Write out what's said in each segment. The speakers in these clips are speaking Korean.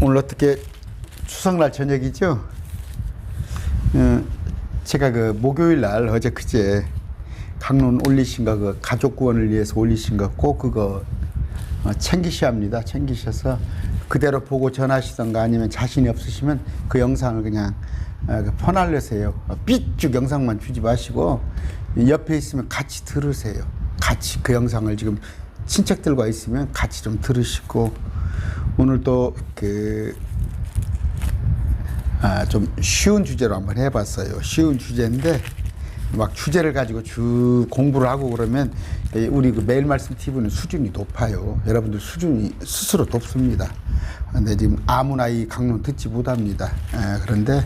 오늘 어떻게 추석날 저녁이죠? 제가 그 목요일 날 어제 그제 강론 올리신 거 그 가족 구원을 위해서 올리신 거 꼭 그거 챙기셔야 합니다. 챙기셔서 그대로 보고 전하시던가 아니면 자신이 없으시면 그 영상을 그냥 퍼날려세요. 삐쭉 영상만 주지 마시고 옆에 있으면 같이 들으세요. 같이 그 영상을 지금 친척들과 있으면 같이 좀 들으시고, 오늘 또 좀 쉬운 주제로 한번 해봤어요. 쉬운 주제인데 막 주제를 가지고 쭉 공부를 하고 그러면 우리 그 매일 말씀 TV는 수준이 높아요. 여러분들 수준이 스스로 높습니다. 근데 지금 아무나 이 강론 듣지 못합니다. 그런데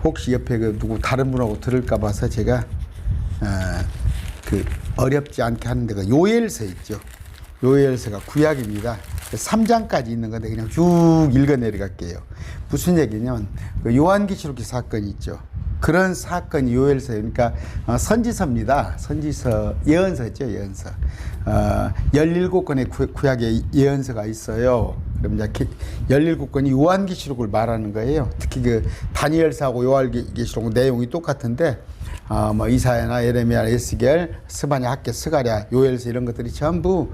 혹시 옆에 그 누구 다른 분하고 들을까 봐서 제가 그 어렵지 않게 하는데 그 요엘서 있죠. 요엘서가 구약입니다. 3장까지 있는 건데 그냥 쭉 읽어 내려갈게요. 무슨 얘기냐면 그 요한계시록 사건이 있죠. 그런 사건이 요엘서예요. 그러니까 선지서입니다. 선지서, 예언서죠. 예언서. 17권의 구약의 예언서가 있어요. 그럼 이제 17권이 요한계시록을 말하는 거예요. 특히 그 다니엘서하고 요한계시록 내용이 똑같은데 뭐 이사야나 예레미야, 에스겔, 스바냐, 학개, 스가랴, 요엘서 이런 것들이 전부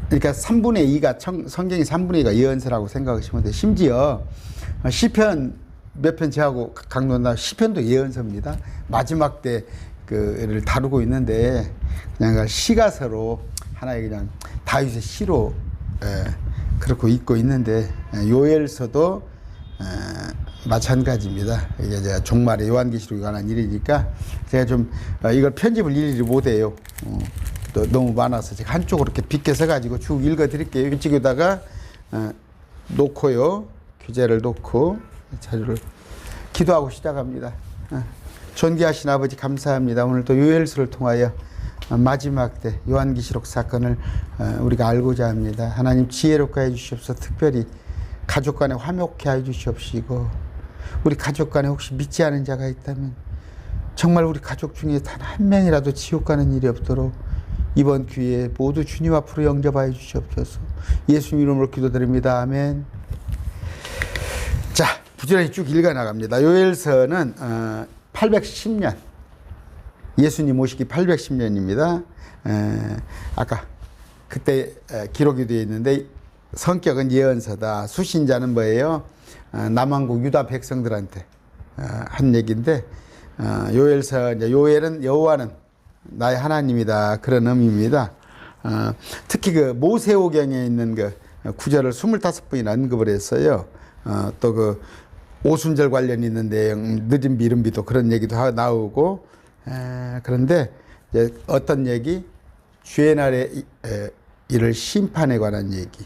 그러니까 3분의 2가 성경의 3분의 2가 예언서라고 생각하시면 돼요. 심지어 시편 몇 편 제하고 강론나 시편도 예언서입니다. 마지막 때 그를 다루고 있는데 그냥 시가서로 하나의 그냥 다윗의 시로 그렇고 읽고 있는데, 요엘서도 마찬가지입니다. 이게 제가 종말의 요한계시록에 관한 일이니까 제가 좀 이걸 편집을 일일이 못해요. 또 너무 많아서 제가 한쪽으로 이렇게 비껴서 가지고 쭉 읽어 드릴게요. 이쪽에다가 놓고요. 규제를 놓고 자료를 기도하고 시작합니다. 존귀하신 아버지 감사합니다. 오늘 또 요엘서를 통하여 마지막 때 요한계시록 사건을 우리가 알고자 합니다. 하나님 지혜롭게 해주시옵소서. 특별히 가족 간에 화목케 해주시옵시고, 우리 가족 간에 혹시 믿지 않은 자가 있다면 정말 우리 가족 중에 단 한 명이라도 지옥 가는 일이 없도록 이번 기회에 모두 주님 앞으로 영접하여 주시옵소서. 예수님 이름으로 기도드립니다. 아멘. 자, 부지런히 쭉 읽어 나갑니다. 요엘서는 810년, 예수님 오시기 810년입니다. 아까 그때 기록이 되어 있는데 성격은 예언서다. 수신자는 뭐예요? 남왕국 유다 백성들한테 한 얘기인데, 요엘서, 이제 요엘은 여호와는 나의 하나님이다, 그런 의미입니다. 특히 그 모세오경에 있는 그 구절을 25번이나 언급을 했어요. 또 그 오순절 관련 있는 내용, 늦은 비름비도 그런 얘기도 나오고, 그런데 이제 어떤 얘기? 주의 날에 이를 심판에 관한 얘기,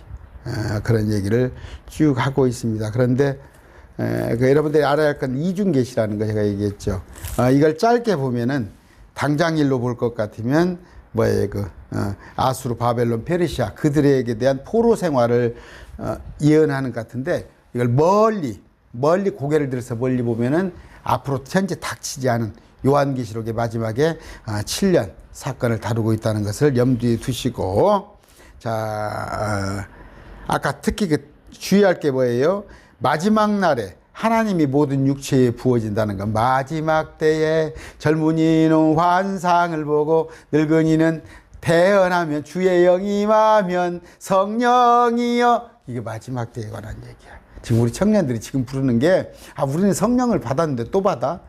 그런 얘기를 쭉 하고 있습니다. 그런데 그 여러분들이 알아야 할 건 이중계시라는 거 제가 얘기했죠. 이걸 짧게 보면은 당장일로 볼 것 같으면 뭐예요? 아수르, 바벨론, 페르시아 그들에게 대한 포로 생활을 예언하는 것 같은데, 이걸 멀리 고개를 들어서 멀리 보면은 앞으로 현재 닥치지 않은 요한계시록의 마지막에 7년 사건을 다루고 있다는 것을 염두에 두시고, 자, 아까 특히 주의할 게 뭐예요? 마지막 날에 하나님이 모든 육체에 부어진다는 것. 마지막 때에 젊은이는 환상을 보고 늙은이는 태어나면 주의 영이 임하면 성령이여. 이게 마지막 때에 관한 얘기야. 지금 우리 청년들이 지금 부르는 게 우리는 성령을 받았는데 또 받아?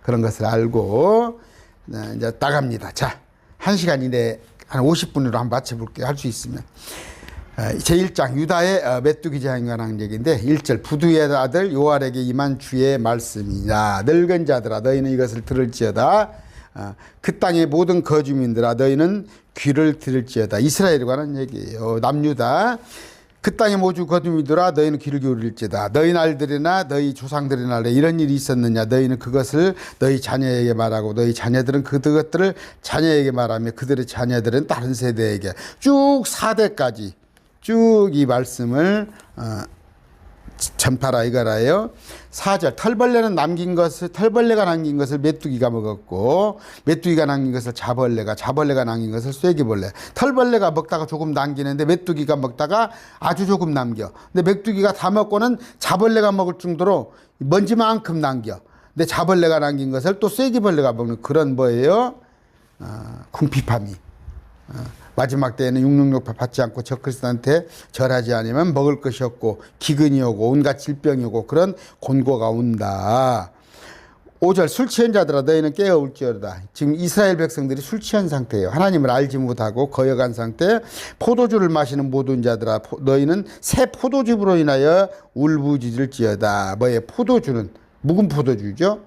그런 것을 알고 이제 나갑니다. 자, 1시간 이내에 한 50분으로 한번 맞춰볼게요. 할 수 있으면. 제1장 유다의 메뚜기 제사에 관한 얘기인데, 1절 부두의 아들 요알에게 임한 주의 말씀이라. 늙은 자들아 너희는 이것을 들을지어다. 그 땅의 모든 거주민들아 너희는 귀를 들을지어다. 이스라엘에 관한 얘기예요. 남유다 그 땅의 모두 거주민들아 너희는 귀를 기울일지어다. 너희 날들이나 너희 조상들의 날에 이런 일이 있었느냐. 너희는 그것을 너희 자녀에게 말하고 너희 자녀들은 그것들을 자녀에게 말하며 그들의 자녀들은 다른 세대에게, 쭉 4대까지 쭉 이 말씀을 전파라 이거라요. 4절 털벌레가 남긴 것을 메뚜기가 먹었고 메뚜기가 남긴 것을 자벌레가 남긴 것을 쐐기벌레. 털벌레가 먹다가 조금 남기는데 메뚜기가 먹다가 아주 조금 남겨. 근데 메뚜기가 다 먹고는 자벌레가 먹을 정도로 먼지만큼 남겨. 근데 자벌레가 남긴 것을 또 쐐기벌레가 먹는 그런 뭐예요? 궁핍함이. 마지막 때에는 666 받지 않고 적그리스도한테 절하지 않으면 먹을 것이 없고 기근이 오고 온갖 질병이 오고 그런 곤고가 온다. 5절 술 취한 자들아 너희는 깨어올지어다. 지금 이스라엘 백성들이 술 취한 상태예요. 하나님을 알지 못하고 거역한 상태. 포도주를 마시는 모든 자들아 너희는 새 포도즙으로 인하여 울부짖을지어다. 뭐예요? 포도주는 묵은 포도주죠.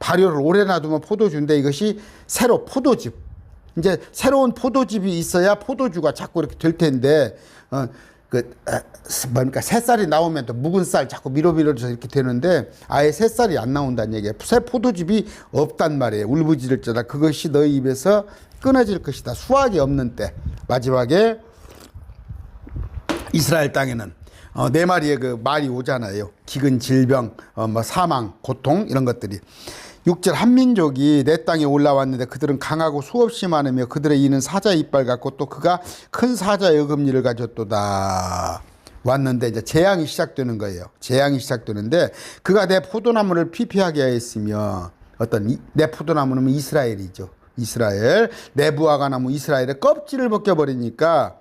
발효를 오래 놔두면 포도주인데 이것이 새로 포도즙. 이제 새로운 포도즙이 있어야 포도주가 자꾸 이렇게 될 텐데, 뭡니까, 새쌀이 나오면 또 묵은 쌀 자꾸 밀어서 이렇게 되는데, 아예 새쌀이 안 나온다는 얘기예요. 새 포도즙이 없단 말이에요. 울부짖을지어다. 그것이 너희 입에서 끊어질 것이다. 수확이 없는 때. 마지막에 이스라엘 땅에는 네 마리의 그 말이 오잖아요. 기근, 질병, 사망, 고통 이런 것들이. 6절 한민족이 내 땅에 올라왔는데 그들은 강하고 수없이 많으며 그들의 이는 사자의 이빨 같고 또 그가 큰 사자의 어금니를 가졌도다. 왔는데 이제 재앙이 시작되는 거예요. 재앙이 시작되는데 그가 내 포도나무를 피폐하게 하였으며 내 포도나무는 이스라엘이죠. 이스라엘. 내 무화과 나무 이스라엘의 껍질을 벗겨버리니까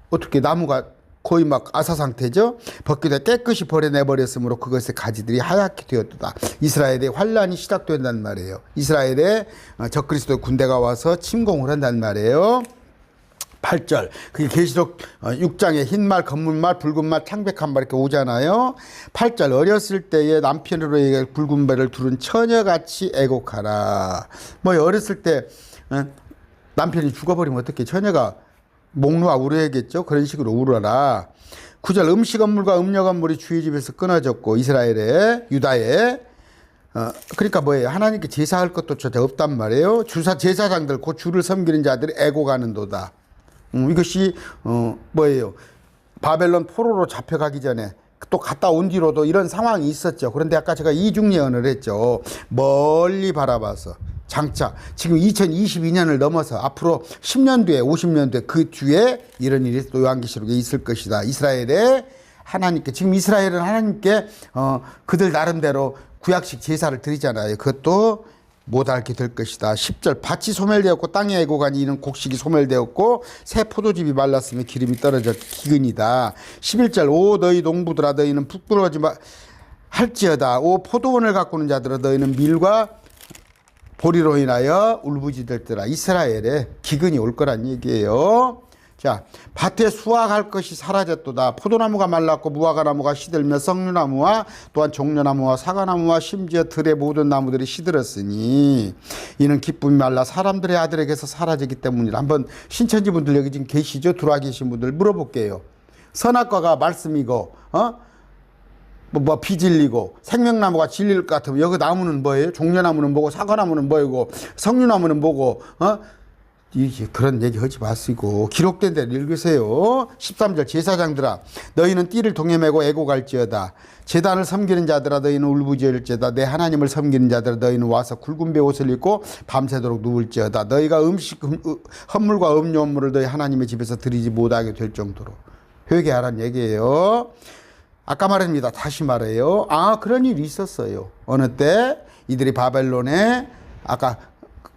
어떻게 나무가 거의 막 아사 상태죠. 벗기되 깨끗이 버려내버렸으므로 그것의 가지들이 하얗게 되었다. 이스라엘의 환란이 시작된단 말이에요. 이스라엘에 적그리스도 군대가 와서 침공을 한단 말이에요. 8절 그게 계시록 6장에 흰말, 검은말, 붉은말, 창백한말 이렇게 오잖아요. 8절 어렸을 때에 남편으로 붉은 배를 두른 처녀같이 애곡하라. 뭐 어렸을 때 남편이 죽어버리면 어떻게 처녀가 목놓아 울어야겠죠. 그런 식으로 울어라. 9절 음식 건물과 음료 건물이 주의 집에서 끊어졌고 이스라엘에 유다에 그러니까 뭐예요? 하나님께 제사할 것도 조차 없단 말이에요. 제사장들 곧 주를 섬기는 자들이 애고가는도다. 이것이 뭐예요? 바벨론 포로로 잡혀가기 전에 또 갔다 온 뒤로도 이런 상황이 있었죠. 그런데 아까 제가 이중 예언을 했죠. 멀리 바라봐서 장차 지금 2022년을 넘어서 앞으로 10년 뒤에 50년 뒤에 그 뒤에 이런 일이 또 요한계시록에 있을 것이다. 이스라엘에 하나님께 지금 이스라엘은 하나님께 그들 나름대로 구약식 제사를 드리잖아요. 그것도 못알게 될 것이다. 10절 밭이 소멸되었고 땅의 애고가니 이는 곡식이 소멸되었고 새 포도즙이 말랐으며 기름이 떨어져 기근이다. 11절 오 너희 농부들아 너희는 부끄러워하지 할지어다. 오 포도원을 가꾸는 자들아 너희는 밀과 보리로 인하여 울부짖을지어다. 이스라엘에 기근이 올 거란 얘기예요. 자, 밭에 수확할 것이 사라졌도다. 포도나무가 말랐고 무화과나무가 시들며 석류나무와 또한 종려나무와 사과나무와 심지어 들의 모든 나무들이 시들었으니 이는 기쁨이 말라 사람들의 아들에게서 사라지기 때문이라. 한번 신천지 분들 여기 지금 계시죠? 들어와 계신 분들 물어볼게요. 선악과가 말씀이고 뭐 비진리고 생명나무가 진리일 것 같으면 여기 나무는 뭐예요? 종려나무는 뭐고 사과나무는 뭐고 석류나무는 뭐고 그런 얘기 하지 마시고 기록된 대로 읽으세요. 13절 제사장들아 너희는 띠를 동에 메고 애고갈지어다. 제단을 섬기는 자들아 너희는 울부짖을지어다. 내 하나님을 섬기는 자들아 너희는 와서 굵은 배 옷을 입고 밤새도록 누울지어다. 너희가 헌물과 음료물을 너희 하나님의 집에서 드리지 못하게 될 정도로 회개하라는 얘기예요. 아까 말합니다. 다시 말해요. 그런 일이 있었어요. 어느 때 이들이 바벨론에 아까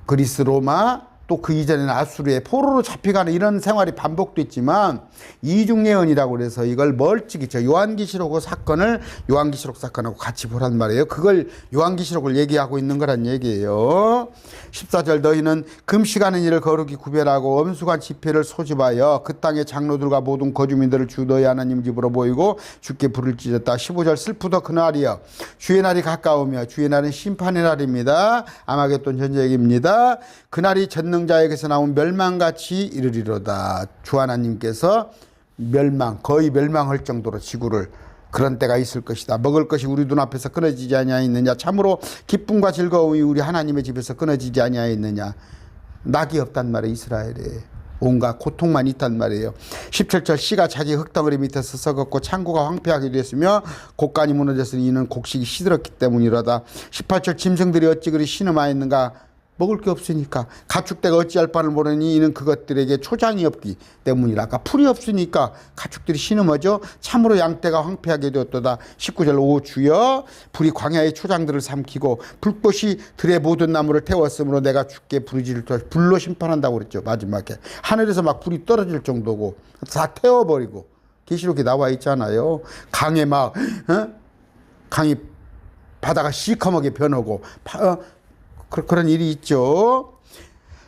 그리스 로마 또 그 이전에는 아수르의 포로로 잡혀가는 이런 생활이 반복됐지만 이중예언이라고 그래서 이걸 멀찍이 요한계시록 사건하고 같이 보란 말이에요. 그걸 요한계시록을 얘기하고 있는 거란 얘기예요. 14절 너희는 금식하는 일을 거룩히 구별하고 엄숙한 집회를 소집하여 그 땅의 장로들과 모든 거주민들을 주 너희 하나님 집으로 모이고 주께 불을 찢었다. 15절 슬프더 그날이여 주의 날이 가까우며 주의 날은 심판의 날입니다. 아마겟돈 전쟁입니다. 그날이 전능자에게서 나온 멸망같이 이르리로다. 주 하나님께서 거의 멸망할 정도로 지구를 그런 때가 있을 것이다. 먹을 것이 우리 눈앞에서 끊어지지 아니하였느냐. 참으로 기쁨과 즐거움이 우리 하나님의 집에서 끊어지지 아니하였느냐. 낙이 없단 말이에요. 이스라엘에. 온갖 고통만 있단 말이에요. 17절 씨가 자기 흙덩어리 밑에서 썩었고 창고가 황폐하게 되었으며 곡간이 무너졌으니 이는 곡식이 시들었기 때문이로다. 18절 짐승들이 어찌 그리 신음하였는가. 먹을 게 없으니까. 가축대가 어찌할 바를 모르니 이는 그것들에게 초장이 없기 때문이라. 아까 풀이 없으니까 가축들이 신음하죠. 참으로 양떼가 황폐하게 되었도다. 19절 오 주여 불이 광야의 초장들을 삼키고 불꽃이 들의 모든 나무를 태웠으므로 내가 주께 부르짖을 때 불로 심판한다고 그랬죠. 마지막에 하늘에서 막 불이 떨어질 정도고 다 태워버리고. 계시록에 나와 있잖아요. 강에 막 강이 바다가 시커멓게 변하고 그런 일이 있죠.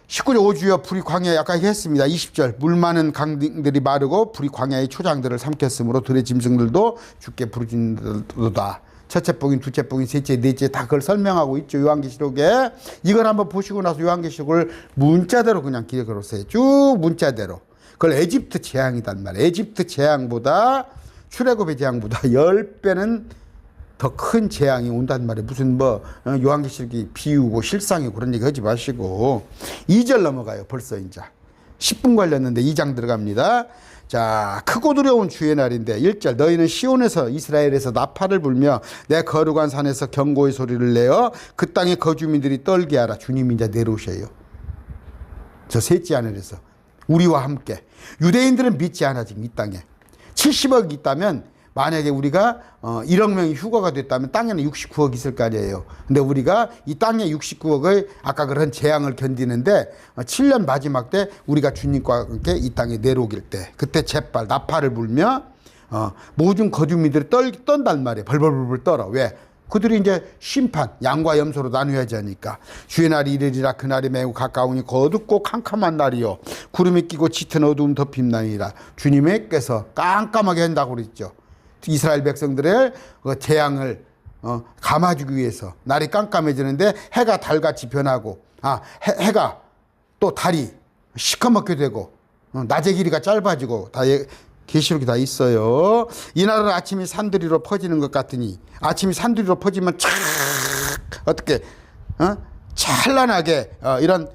19절 오주여 불이 광야에 아까 했습니다. 20절 물 많은 강들이 마르고 불이 광야의 초장들을 삼켰으므로 들의 짐승들도 주께 부르짖는도다. 첫째 복인, 둘째 복인, 셋째, 넷째 다 그걸 설명하고 있죠. 요한계시록에. 이걸 한번 보시고 나서 요한계시록을 문자대로 그냥 기억을 하세요. 쭉 문자대로. 그걸 에집트 재앙이단 말이에요. 에집트 재앙보다 출애굽의 재앙보다 10배는 더 큰 재앙이 온단 말이에요. 무슨 요한계시록이 비유고 실상이고 그런 얘기 하지 마시고. 2절 넘어가요. 벌써 이제 10분 걸렸는데 2장 들어갑니다. 자, 크고 두려운 주의 날인데 1절 너희는 시온에서 이스라엘에서 나팔을 불며 내 거룩한 산에서 경고의 소리를 내어 그 땅의 거주민들이 떨게 하라. 주님이 이제 내려오셔요. 저 셋째 하늘에서 우리와 함께. 유대인들은 믿지 않아. 지금 이 땅에 70억 있다면 만약에 우리가 1억 명이 휴거가 됐다면 땅에는 69억 있을 거 아니에요. 근데 우리가 이 땅에 69억의 아까 그런 재앙을 견디는데 7년 마지막 때 우리가 주님과 함께 이 땅에 내려오길 때 그때 재빨 나팔을 불며 모든 거주민들이 떤단 말이에요. 벌벌벌 떨어. 왜? 그들이 이제 심판, 양과 염소로 나누어야 하니까. 주의 날이 이르리라. 그날이 매우 가까우니 거둡고 캄캄한 날이요 구름이 끼고 짙은 어두움 덮임나니라. 주님께서 깜깜하게 한다고 그랬죠. 이스라엘 백성들의 재앙을 감아주기 위해서. 날이 깜깜해지는데 해가 달같이 변하고 해가 또 달이 시커멓게 되고 낮의 길이가 짧아지고 다 계시록이 다 있어요. 이날은 아침이 산들이로 퍼지는 것 같으니. 아침이 산들이로 퍼지면 착 어떻게 찬란하게 이런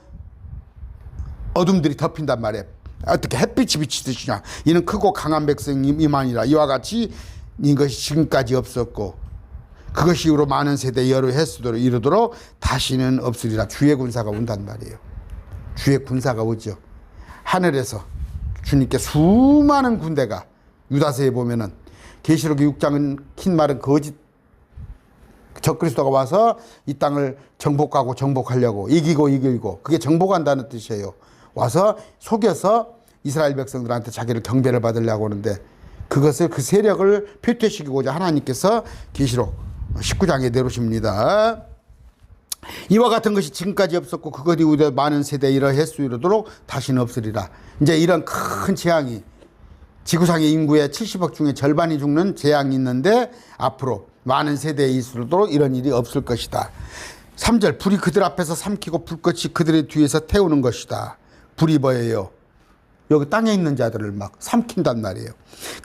어둠들이 덮인단 말이에요. 어떻게 햇빛이 비치듯이냐. 이는 크고 강한 백성이 이만이라. 이와 같이 이것이 지금까지 없었고 그것이 이후로 많은 세대 여러 횟수로 이르도록 다시는 없으리라. 주의 군사가 온단 말이에요. 주의 군사가 오죠. 하늘에서 주님께 수많은 군대가. 유다서에 보면은 계시록 6장은 긴 말은 거짓 적그리스도가 와서 이 땅을 정복하려고 이기고 그게 정복한다는 뜻이에요. 와서 속여서 이스라엘 백성들한테 자기를 경배를 받으려고 하는데 그것을 그 세력을 표퇴시키고자 하나님께서 계시록 19장에 내놓으십니다. 이와 같은 것이 지금까지 없었고 그것 이후에 많은 세대에 이러 횟수 이르도록 다시는 없으리라. 이제 이런 큰 재앙이 지구상의 인구의 70억 중에 절반이 죽는 재앙이 있는데 앞으로 많은 세대에 있을도록 이런 일이 없을 것이다. 3절 불이 그들 앞에서 삼키고 불꽃이 그들의 뒤에서 태우는 것이다. 불이 뭐예요? 여기 땅에 있는 자들을 막 삼킨단 말이에요.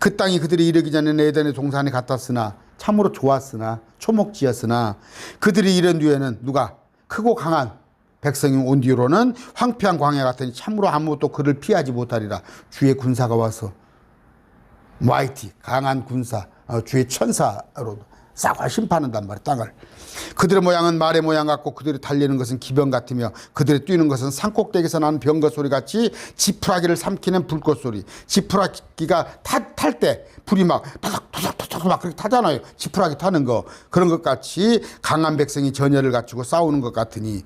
그 땅이 그들이 이르기 전에는 에덴의 동산이 같았으나 참으로 좋았으나 초목지였으나 그들이 이른 뒤에는 누가? 크고 강한 백성이 온 뒤로는 황폐한 광야 같으니 참으로 아무것도 그를 피하지 못하리라. 주의 군사가 와서 마이티 강한 군사 주의 천사로 싹 심판한단 말이에요. 땅을. 그들의 모양은 말의 모양 같고 그들이 달리는 것은 기병 같으며 그들이 뛰는 것은 산꼭대기에서 나는 병거 소리 같이 지푸라기를 삼키는 불꽃 소리. 지푸라기가 탈 때 불이 막 푸석푸석 막 그렇게 타잖아요. 지푸라기 타는 거. 그런 것 같이 강한 백성이 전열을 갖추고 싸우는 것 같으니.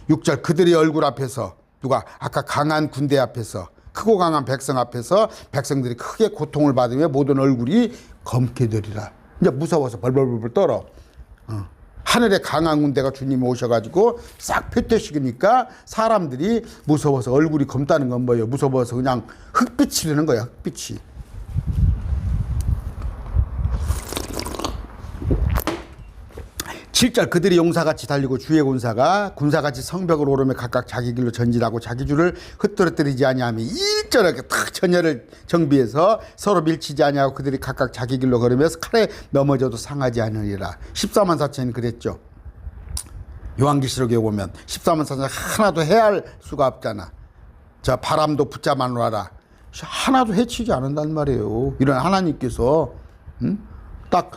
6절 그들의 얼굴 앞에서 누가? 아까 강한 군대 앞에서 크고 강한 백성 앞에서 백성들이 크게 고통을 받으며 모든 얼굴이 검게 되리라. 이제 무서워서 벌벌벌 떨어. 하늘에 강한 군대가 주님이 오셔가지고 싹 표태시키니까 사람들이 무서워서 얼굴이 검다는 건 뭐예요? 무서워서 그냥 흑빛이 되는 거야. 흑빛이. 7절 그들이 용사같이 달리고 주의 군사같이 성벽을 오르며 각각 자기 길로 전진하고 자기 줄을 흩뜨러뜨리지 아니하며 일절하게 탁 전열을 정비해서 서로 밀치지 아니하고 그들이 각각 자기 길로 걸으면서 칼에 넘어져도 상하지 않으리라. 14만 4천이 그랬죠. 요한계시록에 보면 14만 4천 하나도 해할 수가 없잖아. 자, 바람도 붙잡아 놓아라. 하나도 해치지 않는단 말이에요. 이런 하나님께서 딱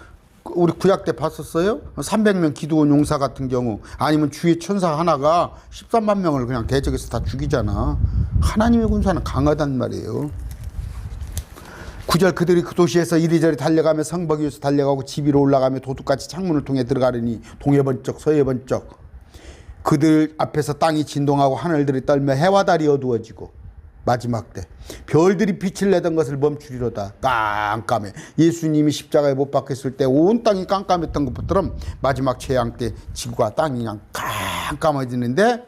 우리 구약 때 봤었어요? 300명 기드온 용사 같은 경우 아니면 주의 천사 하나가 13만 명을 그냥 대적해서 다 죽이잖아. 하나님의 군사는 강하단 말이에요. 9절 그들이 그 도시에서 이리저리 달려가며 성벽 위에서 달려가고 집 위로 올라가며 도둑같이 창문을 통해 들어가려니 동해 번쩍 서해 번쩍 그들 앞에서 땅이 진동하고 하늘들이 떨며 해와 달이 어두워지고 마지막 때 별들이 빛을 내던 것을 멈추리로다. 깜깜해. 예수님이 십자가에 못 박혔을 때 온 땅이 깜깜했던 것처럼 마지막 재앙 때 지구가 땅이 그냥 깜깜해지는데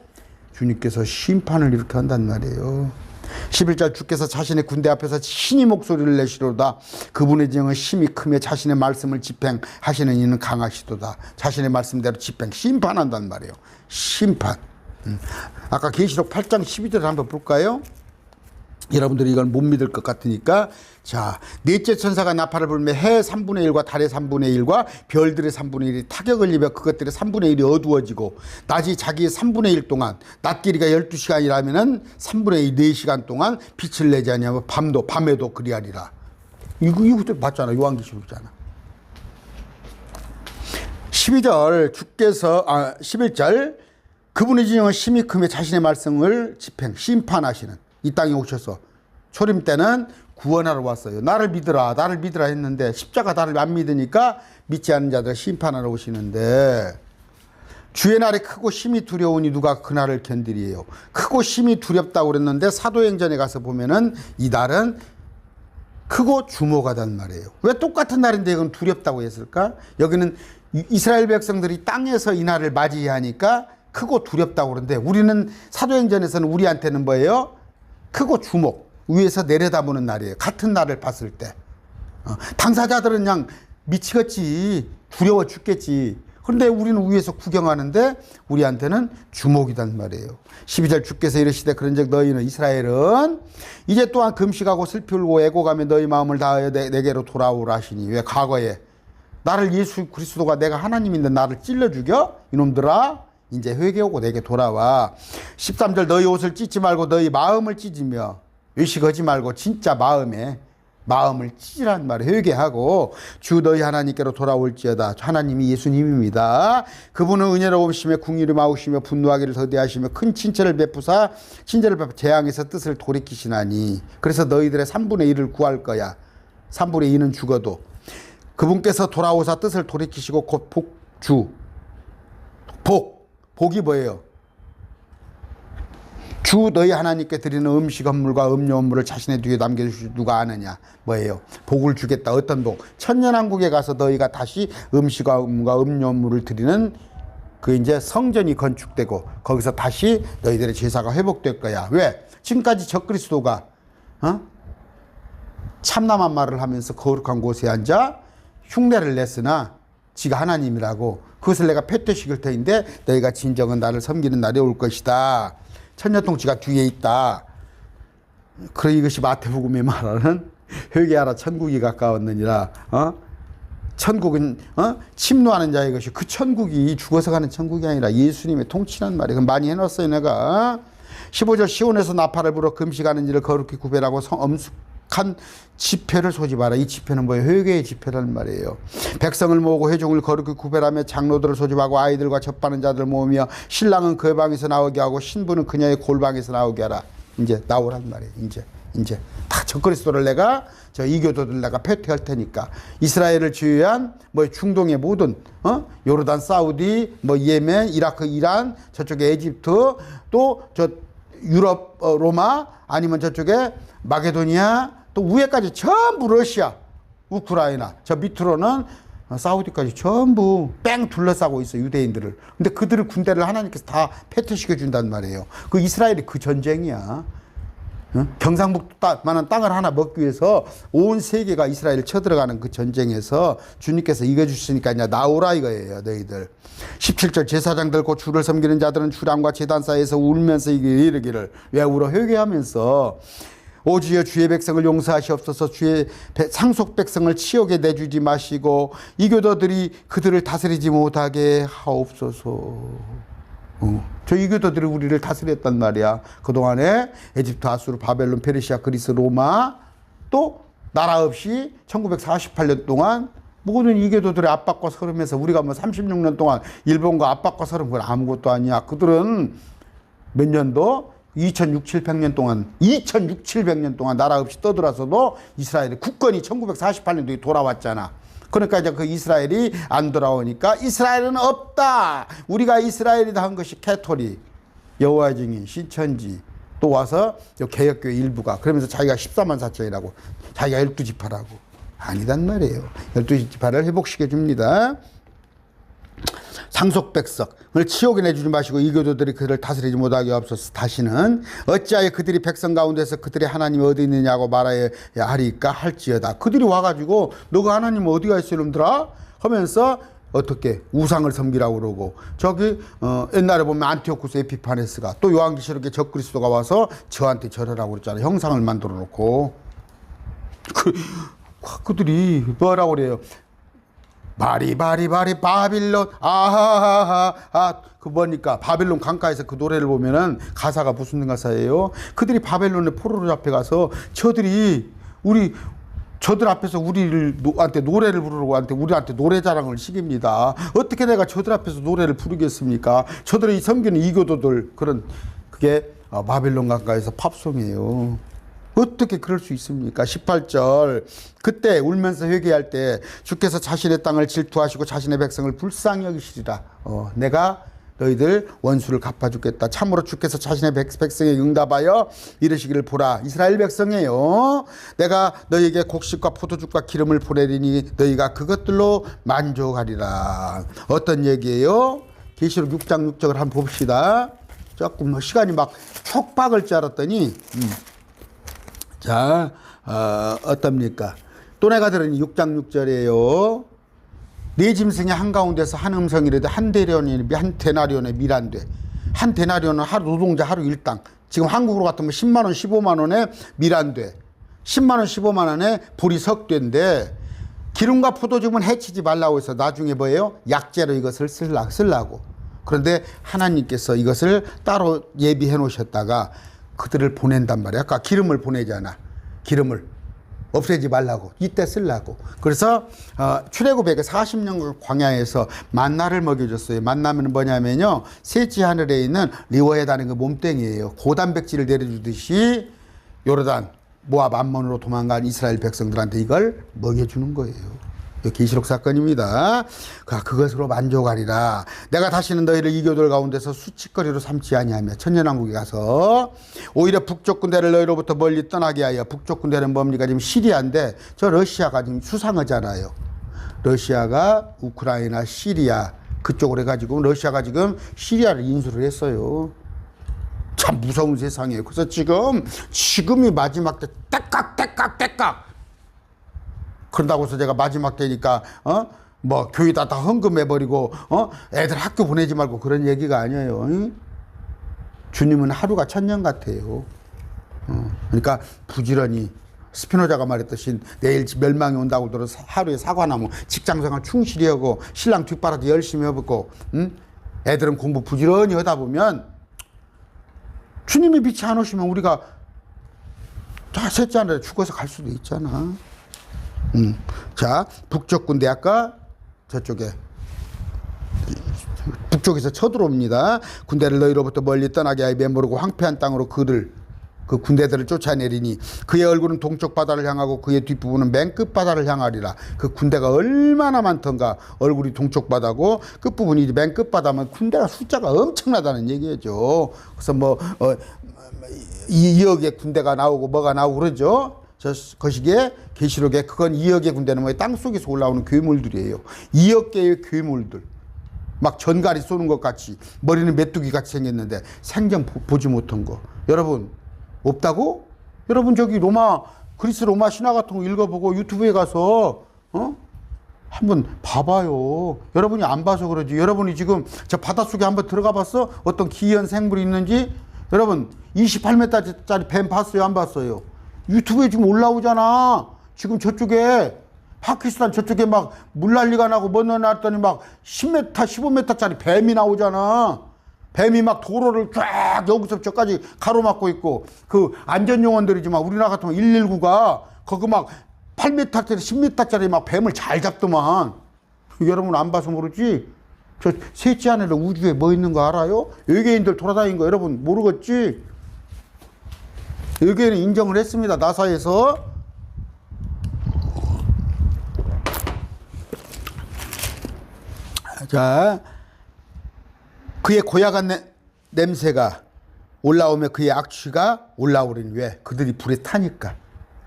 주님께서 심판을 이렇게 한단 말이에요. 11절 주께서 자신의 군대 앞에서 신이 목소리를 내시로다. 그분의 지형은 심히 크며 자신의 말씀을 집행하시는 이는 강하시도다. 자신의 말씀대로 집행 심판한단 말이에요. 심판. 아까 계시록 8장 12절을 한번 볼까요? 여러분들이 이걸 못 믿을 것 같으니까 자, 넷째 천사가 나팔을 불며 해의 3분의 1과 달의 3분의 1과 별들의 3분의 1이 타격을 입어 그것들의 3분의 1이 어두워지고 낮이 자기의 3분의 1 동안 낮 길이가 12시간이라면 3분의 1 4시간 동안 빛을 내지 아니하면 밤에도 그리하리라. 이것도 봤잖아. 요한계시록이잖아. 11절 그분의 진영은 심히 크며 자신의 말씀을 심판하시는 이 땅에 오셔서 초림 때는 구원하러 왔어요. 나를 믿으라 했는데 십자가 나를 안 믿으니까 믿지 않는 자들 심판하러 오시는데 주의 날이 크고 심히 두려우니 누가 그 날을 견디리에요. 크고 심히 두렵다고 그랬는데 사도행전에 가서 보면은 이 날은 크고 주목하단 말이에요. 왜 똑같은 날인데 이건 두렵다고 했을까? 여기는 이스라엘 백성들이 땅에서 이 날을 맞이하니까 크고 두렵다고 그러는데 우리는 사도행전에서는 우리한테는 뭐예요? 크고 주목, 위에서 내려다보는 날이에요. 같은 날을 봤을 때. 당사자들은 그냥 미치겠지, 두려워 죽겠지. 그런데 우리는 위에서 구경하는데 우리한테는 주목이단 말이에요. 12절 주께서 이르시되 그런즉 너희는 이스라엘은 이제 또한 금식하고 슬피 울고 애곡하며 너희 마음을 다하여 내게로 돌아오라 하시니. 왜 과거에 나를 예수 그리스도가 내가 하나님인데 나를 찔러 죽여? 이놈들아 이제 회개하고 내게 돌아와. 13절 너희 옷을 찢지 말고 너희 마음을 찢으며 의식하지 말고 진짜 마음을 찢으란 말을 회개하고 주 너희 하나님께로 돌아올지어다. 하나님이 예수님입니다. 그분은 은혜로우시며 궁휼이 많으시며 분노하기를 더디하시며 큰 친절을 베푸사 재앙에서 뜻을 돌이키시나니. 그래서 너희들의 3분의 1을 구할 거야. 3분의 2는 죽어도 그분께서 돌아오사 뜻을 돌이키시고 곧 복이 뭐예요? 주 너희 하나님께 드리는 음식 헌물과 음료 헌물을 자신의 뒤에 남겨주시 누가 아느냐? 뭐예요? 복을 주겠다. 어떤 복? 천년왕국에 가서 너희가 다시 음식과 음료 헌물을 드리는 그 이제 성전이 건축되고 거기서 다시 너희들의 제사가 회복될 거야. 왜? 지금까지 적그리스도가 참남한 말을 하면서 거룩한 곳에 앉아 흉내를 냈으나 지가 하나님이라고 그것을 내가 패퇴시킬 터인데 너희가 진정은 나를 섬기는 날이 올 것이다. 천년통치가 뒤에 있다. 그러 이것이 마태복음에 말하는 회개하라 천국이 가까웠느니라. 천국은 침노하는 자의 것이 그 천국이 죽어서 가는 천국이 아니라 예수님의 통치란 말이에요. 그건 많이 해놨어요 내가. 15절 시온에서 나팔을 불어 금식하는 일을 거룩히 구별하고 엄숙한 집회를 소집하라. 이 집회는 뭐예요? 회개의 집회라는 말이에요. 백성을 모으고 회중을 거룩히 구별하며 장로들을 소집하고 아이들과 접하는 자들을 모으며 신랑은 그 방에서 나오게 하고 신부는 그녀의 골방에서 나오게 하라. 이제 나오란 말이에요. 이제 다 적그리스도를 내가 저 이교도들 내가 패퇴할 테니까 이스라엘을 제외한 뭐 중동의 모든 요르단, 사우디, 뭐 예멘, 이라크, 이란, 저쪽에 에집트, 또 저 유럽 로마 아니면 저쪽에 마게도니아 또 위에까지 전부 러시아, 우크라이나 저 밑으로는 사우디까지 전부 뺑 둘러싸고 있어 유대인들을. 근데 그들을 군대를 하나님께서 다 패퇴시켜 준단 말이에요. 그 이스라엘이 그 전쟁이야. 경상북도만한 땅을 하나 먹기 위해서 온 세계가 이스라엘을 쳐들어가는 그 전쟁에서 주님께서 이겨주시니까 이제 나오라 이거예요 너희들. 17절 제사장들 곧 주를 섬기는 자들은 주량과 제단 사이에서 울면서 이르기를. 왜 울어? 회개하면서 오 주여 주의 백성을 용서하시옵소서. 주의 상속 백성을 치욕에 내주지 마시고 이교도들이 그들을 다스리지 못하게 하옵소서. 저 이교도들이 우리를 다스렸단 말이야. 그동안에 에집트, 아수르, 바벨론, 페르시아, 그리스, 로마 또 나라 없이 1948년 동안 모든 이교도들의 압박과 서름에서 우리가 뭐 36년 동안 일본과 압박과 서름 그건 아무것도 아니야. 그들은 몇 년도 2006-700년 동안 2006-700년 동안 나라 없이 떠들어서도 이스라엘의 국권이 1948년도에 돌아왔잖아. 그러니까 이제 그 이스라엘이 안 돌아오니까 이스라엘은 없다. 우리가 이스라엘이다 한 것이 캐토릭, 여호와 증인, 신천지 또 와서 개혁교회 일부가 그러면서 자기가 14만 4천이라고 자기가 12지파라고 아니단 말이에요. 12지파를 회복시켜 줍니다. 상속백성을 치욕에 내주지 마시고 이교도들이 그들을 다스리지 못하게 없어서 다시는 어찌하여 그들이 백성 가운데서 그들의 하나님이 어디 있느냐고 말해야 하리까 할지어다. 그들이 와가지고 너가 하나님 어디가 있어 이놈들아 하면서 어떻게 우상을 섬기라고 그러고 저기 옛날에 보면 안티오쿠스 에피파네스가 또 요한계시록에 적그리스도가 와서 저한테 절하라고 그랬잖아요. 형상을 만들어 놓고 그들이 뭐라고 그래요. 바리바리바리 바빌론 아하하하 그 뭐니까 바빌론 강가에서 그 노래를 보면은 가사가 무슨 가사예요? 그들이 바벨론의 포로로 잡혀가서 저들 앞에서 우리한테 노래를 부르고 우리한테 노래 자랑을 시킵니다. 어떻게 내가 저들 앞에서 노래를 부르겠습니까? 저들의 섬기는 이교도들 그게 바벨론 강가에서 팝송이에요. 어떻게 그럴 수 있습니까? 18절 그때 울면서 회개할 때 주께서 자신의 땅을 질투하시고 자신의 백성을 불쌍히 여기시리라. 내가 너희들 원수를 갚아주겠다. 참으로 주께서 자신의 백성에게 응답하여 이르시기를 보라. 이스라엘 백성이에요. 내가 너희에게 곡식과 포도주과 기름을 보내리니 너희가 그것들로 만족하리라. 어떤 얘기예요? 계시록 6장 6절을 한번 봅시다. 조금 시간이 막 촉박을 줄 알았더니 자, 어떻습니까? 또 내가 들으니 6장 6절이에요. 네 짐승의 한가운데서 한 음성이라도 한 데나리온에 밀안돼. 한 데나리온은 하루 노동자 하루 일당. 지금 한국으로 같으면 10만 원, 15만 원에 밀안돼. 10만 원, 15만 원에 보리 석된데 기름과 포도주면 해치지 말라고 해서 나중에 뭐예요? 약재로 이것을 쓰려고. 그런데 하나님께서 이것을 따로 예비해 놓으셨다가 그들을 보낸단 말이야. 아까 기름을 보내잖아. 기름을 없애지 말라고. 이때 쓰려고. 그래서 출애굽에게 40년 광야에서 만나를 먹여줬어요. 만나면 뭐냐면요. 셋째 하늘에 있는 리워에다는 그 몸뚱이에요. 고단백질을 내려주듯이 요르단 모압 암몬으로 도망간 이스라엘 백성들한테 이걸 먹여주는 거예요. 계시록 사건입니다. 그것으로 만족하리라. 내가 다시는 너희를 이교들 가운데서 수치거리로 삼지 아니하며 천년왕국에 가서 오히려 북쪽 군대를 너희로부터 멀리 떠나게 하여. 북쪽 군대는 뭡니까? 지금 시리아인데 저 러시아가 지금 수상하잖아요. 러시아가 우크라이나, 시리아 그쪽으로 해가지고 러시아가 지금 시리아를 인수를 했어요. 참 무서운 세상이에요. 그래서 지금이 마지막 때 때깍 그런다고 해서 제가 마지막 때니까 뭐 교회다 다 헌금해버리고 애들 학교 보내지 말고 그런 얘기가 아니에요. 주님은 하루가 천년 같아요. 그러니까 부지런히 스피노자가 말했듯이 내일 멸망이 온다고 들어서 하루에 사과나무 직장생활 충실히 하고 신랑 뒷바라지 열심히 해보고 애들은 공부 부지런히 하다 보면 주님이 빛이 안 오시면 우리가 다 셋째 하늘에 죽어서 갈 수도 있잖아. 자, 북쪽 군대 아까 저쪽에 북쪽에서 쳐들어옵니다. 군대를 너희로부터 멀리 떠나게 하여 맴모르고 황폐한 땅으로 그 군대들을 쫓아내리니 그의 얼굴은 동쪽 바다를 향하고 그의 뒷부분은 맨 끝 바다를 향하리라. 그 군대가 얼마나 많던가. 얼굴이 동쪽 바다고 끝부분이 맨 끝 바다면 군대가 숫자가 엄청나다는 얘기죠. 그래서 뭐 2억의 군대가 나오고 뭐가 나오고 그러죠. 거시기에 계시록에 그건 2억의 군대는 뭐 땅속에서 올라오는 괴물들이에요. 2억 개의 괴물들. 막 전갈이 쏘는 것 같이 머리는 메뚜기 같이 생겼는데 생전 보지 못한 거. 여러분 없다고? 여러분 저기 그리스 로마 신화 같은 거 읽어보고 유튜브에 가서 한번 봐봐요. 여러분이 안 봐서 그러지. 여러분이 지금 저 바닷속에 한번 들어가 봤어? 어떤 기이한 생물이 있는지? 여러분 28m짜리 뱀 봤어요? 안 봤어요? 유튜브에 지금 올라오잖아. 지금 저쪽에 파키스탄 저쪽에 막 물난리가 나고 뭐 넣어놨더니 막 10m, 15m짜리 뱀이 나오잖아. 뱀이 막 도로를 쫙 여기서 저까지 가로막고 있고, 그 안전요원들이지만 우리나라 같으면 119가 거기 막 8m짜리 10m짜리 막 뱀을 잘 잡더만. 여러분 안 봐서 모르지? 저 셋째 안에는 우주에 뭐 있는 거 알아요? 외계인들 돌아다니는 거 여러분 모르겠지? 외계인은 인정을 했습니다. 나사에서. 자, 그의 고약한 냄새가 올라오면 그의 악취가 올라오리니 왜? 그들이 불에 타니까.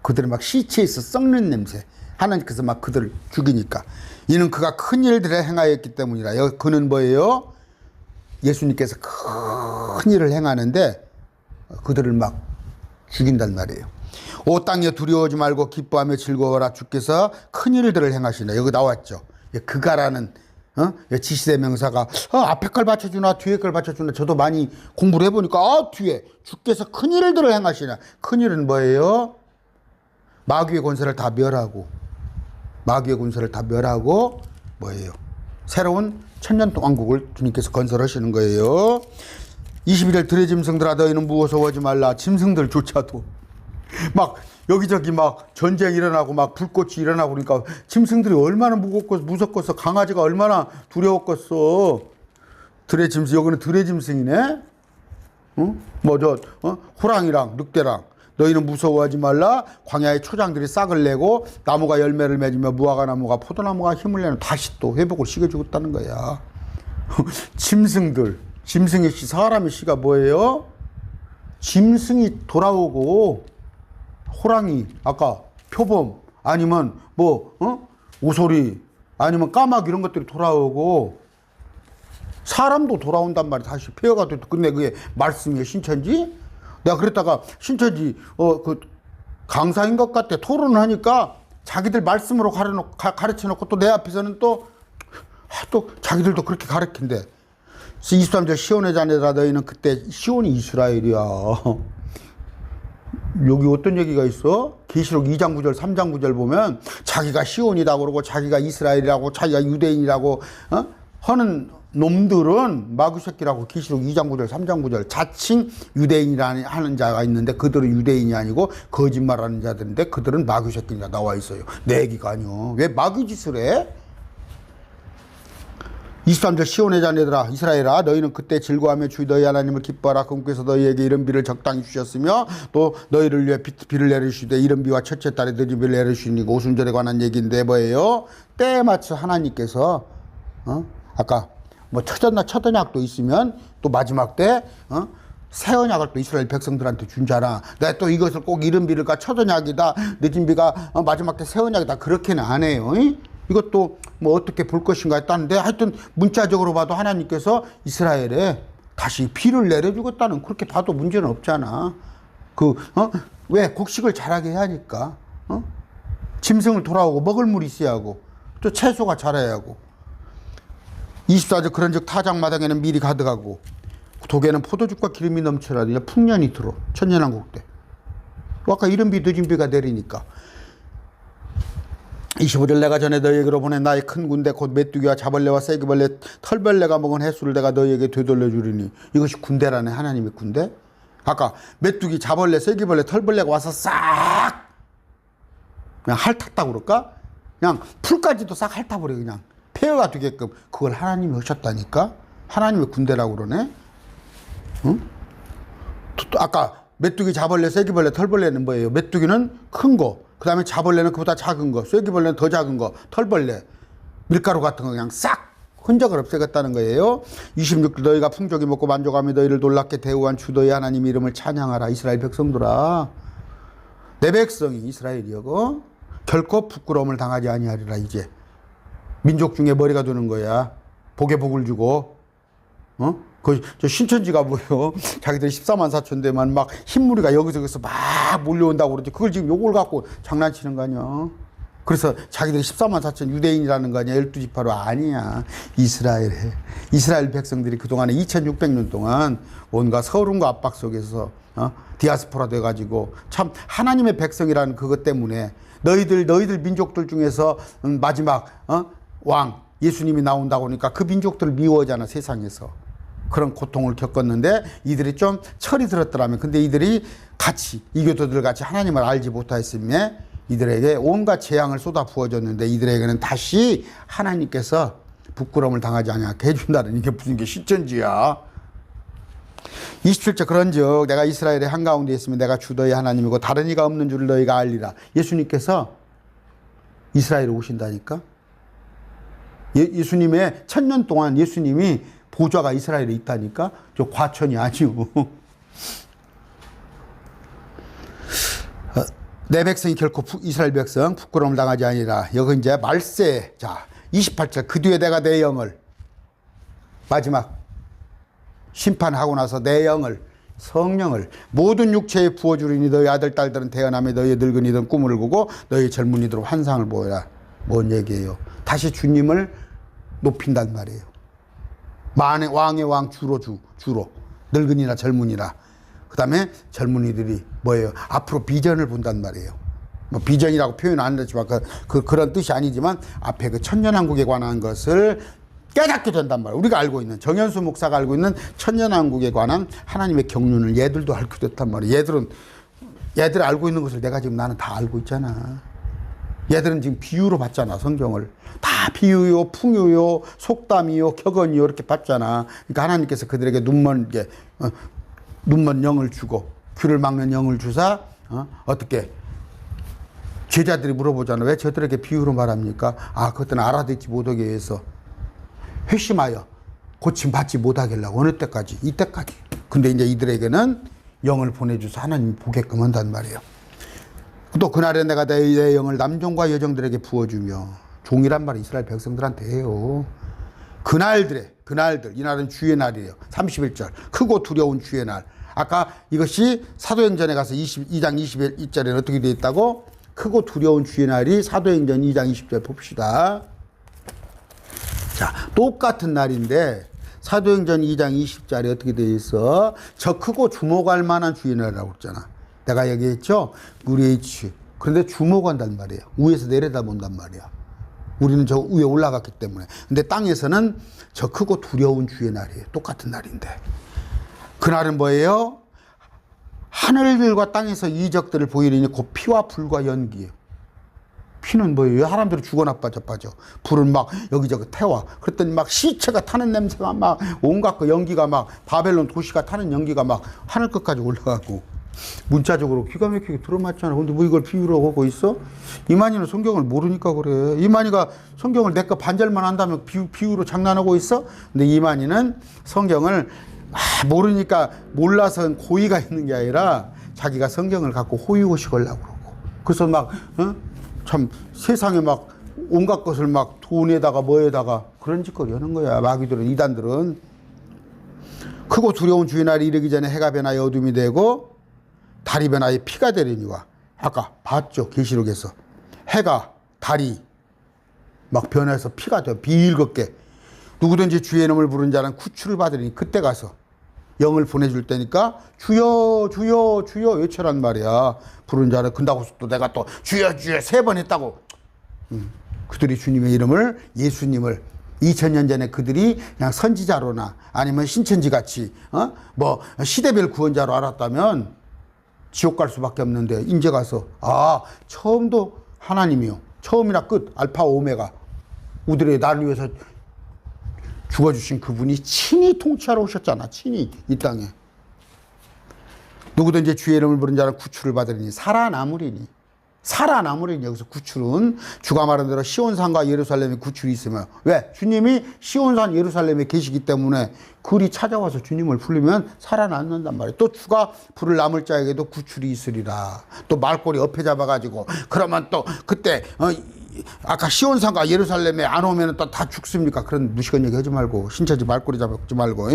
그들은 막 시체에서 썩는 냄새. 하나님께서 막 그들을 죽이니까. 이는 그가 큰 일들을 행하였기 때문이라. 그는 뭐예요? 예수님께서 큰 일을 행하는데 그들을 막 죽인단 말이에요. 오 땅에 두려워하지 말고 기뻐하며 즐거워라. 주께서 큰 일들을 행하시네. 여기 나왔죠. 그가라는 지시대명사가 앞에 걸 받쳐주나 뒤에 걸 받쳐주나. 저도 많이 공부를 해보니까 뒤에 주께서 큰 일들을 행하시나. 큰 일은 뭐예요? 마귀의 권세를 다 멸하고, 마귀의 권세를 다 멸하고 뭐예요? 새로운 천년왕국을 주님께서 건설하시는 거예요. 21절 들의 짐승들아 너희는 무서워하지 말라. 짐승들조차도 막 여기저기 막 전쟁 일어나고 막 불꽃이 일어나고 그러니까 짐승들이 얼마나 무섭겠어. 강아지가 얼마나 두려웠겠어. 들의 짐승, 여기는 들의 짐승이네. 응? 호랑이랑 늑대랑 너희는 무서워하지 말라. 광야의 초장들이 싹을 내고 나무가 열매를 맺으며 무화과 나무가 포도나무가 힘을 내는 다시 또 회복을 시켜주겠다는 거야. 짐승들, 짐승의 씨, 사람의 씨가 뭐예요? 짐승이 돌아오고 호랑이, 아까 표범, 아니면 오소리, 아니면 까마귀 이런 것들이 돌아오고 사람도 돌아온단 말이야. 다시 폐허가 돼도. 근데 그게 말씀이에요, 신천지? 내가 그랬다가 신천지 강사인 것 같아. 토론을 하니까 자기들 말씀으로 가르쳐 놓고 또 내 앞에서는 또 자기들도 그렇게 가르친대. 23절 시온의 자녀들아 너희는 그때 시온이 이스라엘이야. 여기 어떤 얘기가 있어? 계시록 2장 9절 3장 9절 보면 자기가 시온이라고 그러고 자기가 이스라엘이라고 자기가 유대인이라고 하는 놈들은 마귀 새끼라고. 계시록 2장 9절 3장 9절 자칭 유대인이라는 하는 자가 있는데 그들은 유대인이 아니고 거짓말하는 자들인데 그들은 마귀 새끼가 나와 있어요. 내 얘기가 아니요. 왜 마귀 짓을 해? 23절 시온의 자녀들아 이스라엘아 너희는 그때 즐거워하며 주 너희 하나님을 기뻐하라. 그분께서 너희에게 이른 비를 적당히 주셨으며 또 너희를 위해 비를 내리시되 이른 비와 첫째 달에 늦은 비를 내리시니 오순절에 관한 얘기인데 뭐예요? 때에 맞춰 하나님께서 아까 첫 언약도 있으면 또 마지막 때 새 언약을 또 이스라엘 백성들한테 준잖아. 내가 또 이것을 꼭 이른 비를까 첫 언약이다 늦은 비가 마지막 때 새 언약이다 그렇게는 안 해요. 이것도 어떻게 볼 것인가 했다는데 하여튼 문자적으로 봐도 하나님께서 이스라엘에 다시 비를 내려주겠다는 그렇게 봐도 문제는 없잖아. 왜? 곡식을 자라게 해야 하니까. 짐승을 돌아오고 먹을 물이 있어야 하고 또 채소가 자라야 하고. 24절 그런즉 타작마당에는 밀이 가득하고 독에는 포도죽과 기름이 넘쳐라. 풍년이 들어. 천년왕국 때. 아까 이른 비 늦은 비가 내리니까. 25절 내가 전에 너희에게로 보낸 나의 큰 군대 곧 메뚜기와 자벌레와 새기벌레 털벌레가 먹은 횟수를 내가 너희에게 되돌려 주리니. 이것이 군대라네. 하나님의 군대. 아까 메뚜기 자벌레 새기벌레 털벌레가 와서 싹 그냥 핥았다고 그럴까? 그냥 풀까지도 싹 핥아버려. 그냥 폐허가 되게끔. 그걸 하나님이 하셨다니까. 하나님의 군대라고 그러네. 응? 또 아까 메뚜기 자벌레 새기벌레 털벌레는 뭐예요? 메뚜기는 큰 거, 그 다음에 자벌레는 그보다 작은 거, 쐐기벌레는 더 작은 거, 털벌레, 밀가루 같은 거 그냥 싹 흔적을 없애겠다는 거예요. 26절 너희가 풍족히 먹고 만족하며 너희를 놀랍게 대우한 주 너희 하나님 이름을 찬양하라. 이스라엘 백성들아, 내 백성이 이스라엘이여 결코 부끄러움을 당하지 아니하리라. 이제 민족 중에 머리가 되는 거야. 복에 복을 주고. 저 신천지가 뭐요? 자기들이 14만 4천 대만 막 흰무리가 여기저기서 막 몰려온다고 그러지. 그걸 지금 요걸 갖고 장난치는 거 아니야. 그래서 자기들이 14만 4천 유대인이라는 거 아니야. 12지파로 아니야. 이스라엘 백성들이 그동안에 2600년 동안 온갖 서름과 압박 속에서 디아스포라 돼가지고 참 하나님의 백성이라는 그것 때문에 너희들 민족들 중에서 마지막 왕 예수님이 나온다고 하니까 그 민족들을 미워하잖아. 세상에서. 그런 고통을 겪었는데 이들이 좀 철이 들었더라면, 근데 이들이 같이 이교도들 같이 하나님을 알지 못하였음에 이들에게 온갖 재앙을 쏟아 부어줬는데 이들에게는 다시 하나님께서 부끄러움을 당하지 않게 해준다는, 이게 무슨 게 시천지야. 27절 그런즉 내가 이스라엘의 한가운데 있으면 내가 주 너희 하나님이고 다른 이가 없는 줄을 너희가 알리라. 예수님께서 이스라엘에 오신다니까. 예수님의 1000년 동안 예수님이 보좌가 이스라엘에 있다니까. 저 과천이 아니오. 내 백성이 결코 이스라엘 백성 부끄러움을 당하지 아니라. 여기 이제 말세. 자 28절 그 뒤에 내가 내 영을, 마지막 심판하고 나서 내 영을, 성령을 모든 육체에 부어주리니 너희 아들 딸들은 태어나며 너희 늙은이들은 꿈을 꾸고 너희 젊은이들은 환상을 보여라. 뭔 얘기예요? 다시 주님을 높인단 말이에요. 왕의 왕 주로 늙은이나 젊은이나. 그 다음에 젊은이들이 뭐예요? 앞으로 비전을 본단 말이에요. 뭐 비전이라고 표현 안 했지만 그런 뜻이 아니지만 앞에 그 천년왕국에 관한 것을 깨닫게 된단 말이에요. 우리가 알고 있는, 정현수 목사가 알고 있는 천년왕국에 관한 하나님의 경륜을 얘들도 알게 됐단 말이에요. 얘들 알고 있는 것을 내가 지금 나는 다 알고 있잖아. 얘들은 지금 비유로 봤잖아, 성경을. 다 비유요, 풍요요, 속담이요, 격언이요, 이렇게 봤잖아. 그러니까 하나님께서 그들에게 눈먼 영을 주고 귀를 막는 영을 주사, 어떻게 제자들이 물어보잖아. 왜 저들에게 비유로 말합니까? 아, 그것들은 알아듣지 못하기 위해서 회심하여 고침 받지 못하겠라고. 어느 때까지? 이때까지. 근데 이제 이들에게는 영을 보내줘서 하나님이 보게끔 한단 말이에요. 또 그날에 내가 내 영을 남종과 여종들에게 부어주며, 종이란 말이 이스라엘 백성들한테 해요. 그날들, 이날은 주의 날이에요. 31절 크고 두려운 주의 날. 아까 이것이 사도행전에 가서 2장 21절에는 어떻게 되어 있다고? 크고 두려운 주의 날이 사도행전 2장 20절 봅시다. 자, 똑같은 날인데 사도행전 2장 20절에 어떻게 되어 있어? 저 크고 주목할 만한 주의 날이라고 했잖아. 내가 얘기했죠? 우리의 주. 그런데 주목한단 말이에요. 위에서 내려다본단 말이야. 우리는 저 위에 올라갔기 때문에. 근데 땅에서는 저 크고 두려운 주의 날이에요. 똑같은 날인데. 그날은 뭐예요? 하늘과 땅에서 이적들을 보이리니 곧 피와 불과 연기예요. 피는 뭐예요? 사람들이 죽어나 빠져. 불은 막 여기저기 태워. 그랬더니 막 시체가 타는 냄새가 막 온갖 그 연기가 막 바벨론 도시가 타는 연기가 막 하늘 끝까지 올라가고. 문자적으로 기가 막히게 들어맞잖아. 근데 뭐 이걸 비유로 하고 있어? 이만희는 성경을 모르니까 그래. 이만희가 성경을 내거 반절만 한다면 비유로 장난하고 있어? 근데 이만희는 성경을 모르니까, 몰라서 고의가 있는 게 아니라 자기가 성경을 갖고 호의호식 하려고 그러고. 그래서 막 참 세상에 막 온갖 것을 막 돈에다가 뭐에다가 그런 짓거리 하는 거야. 마귀들은, 이단들은. 크고 두려운 주의 날이 이르기 전에 해가 변하여 어둠이 되고 달이 변하여 피가 되리니와. 아까 봤죠, 계시록에서. 해가, 달이 막 변해서 피가 돼. 비일겁게. 누구든지 주의 이름을 부른 자는 구출을 받으리니. 그때 가서 영을 보내줄 때니까 주여 주여 주여 외쳐란 말이야. 부른 자는. 근다고 또 내가 또 주여 주여 3번 했다고. 그들이 주님의 이름을, 예수님을 2000년 전에 그들이 그냥 선지자로나 아니면 신천지 같이 뭐 시대별 구원자로 알았다면 지옥 갈 수밖에 없는데, 이제 가서 처음도 하나님이요, 처음이나 끝, 알파 오메가, 우리의 나를 위해서 죽어주신 그분이 친히 통치하러 오셨잖아. 친히 이 땅에. 누구든지 주의 이름을 부른 자는 구출을 받으리니. 살아남으리니. 여기서 구출은 주가 말한 대로 시온산과 예루살렘에 구출이 있으며. 왜? 주님이 시온산 예루살렘에 계시기 때문에 그리 찾아와서 주님을 부르면 살아남는단 말이에요. 또 주가 부를 남을 자에게도 구출이 있으리라. 또 말꼬리 엎에 잡아가지고 그러면 또 그때 아까 시온산과 예루살렘에 안 오면 또 다 죽습니까? 그런 무식한 얘기 하지 말고, 신천지 말꼬리 잡지 말고,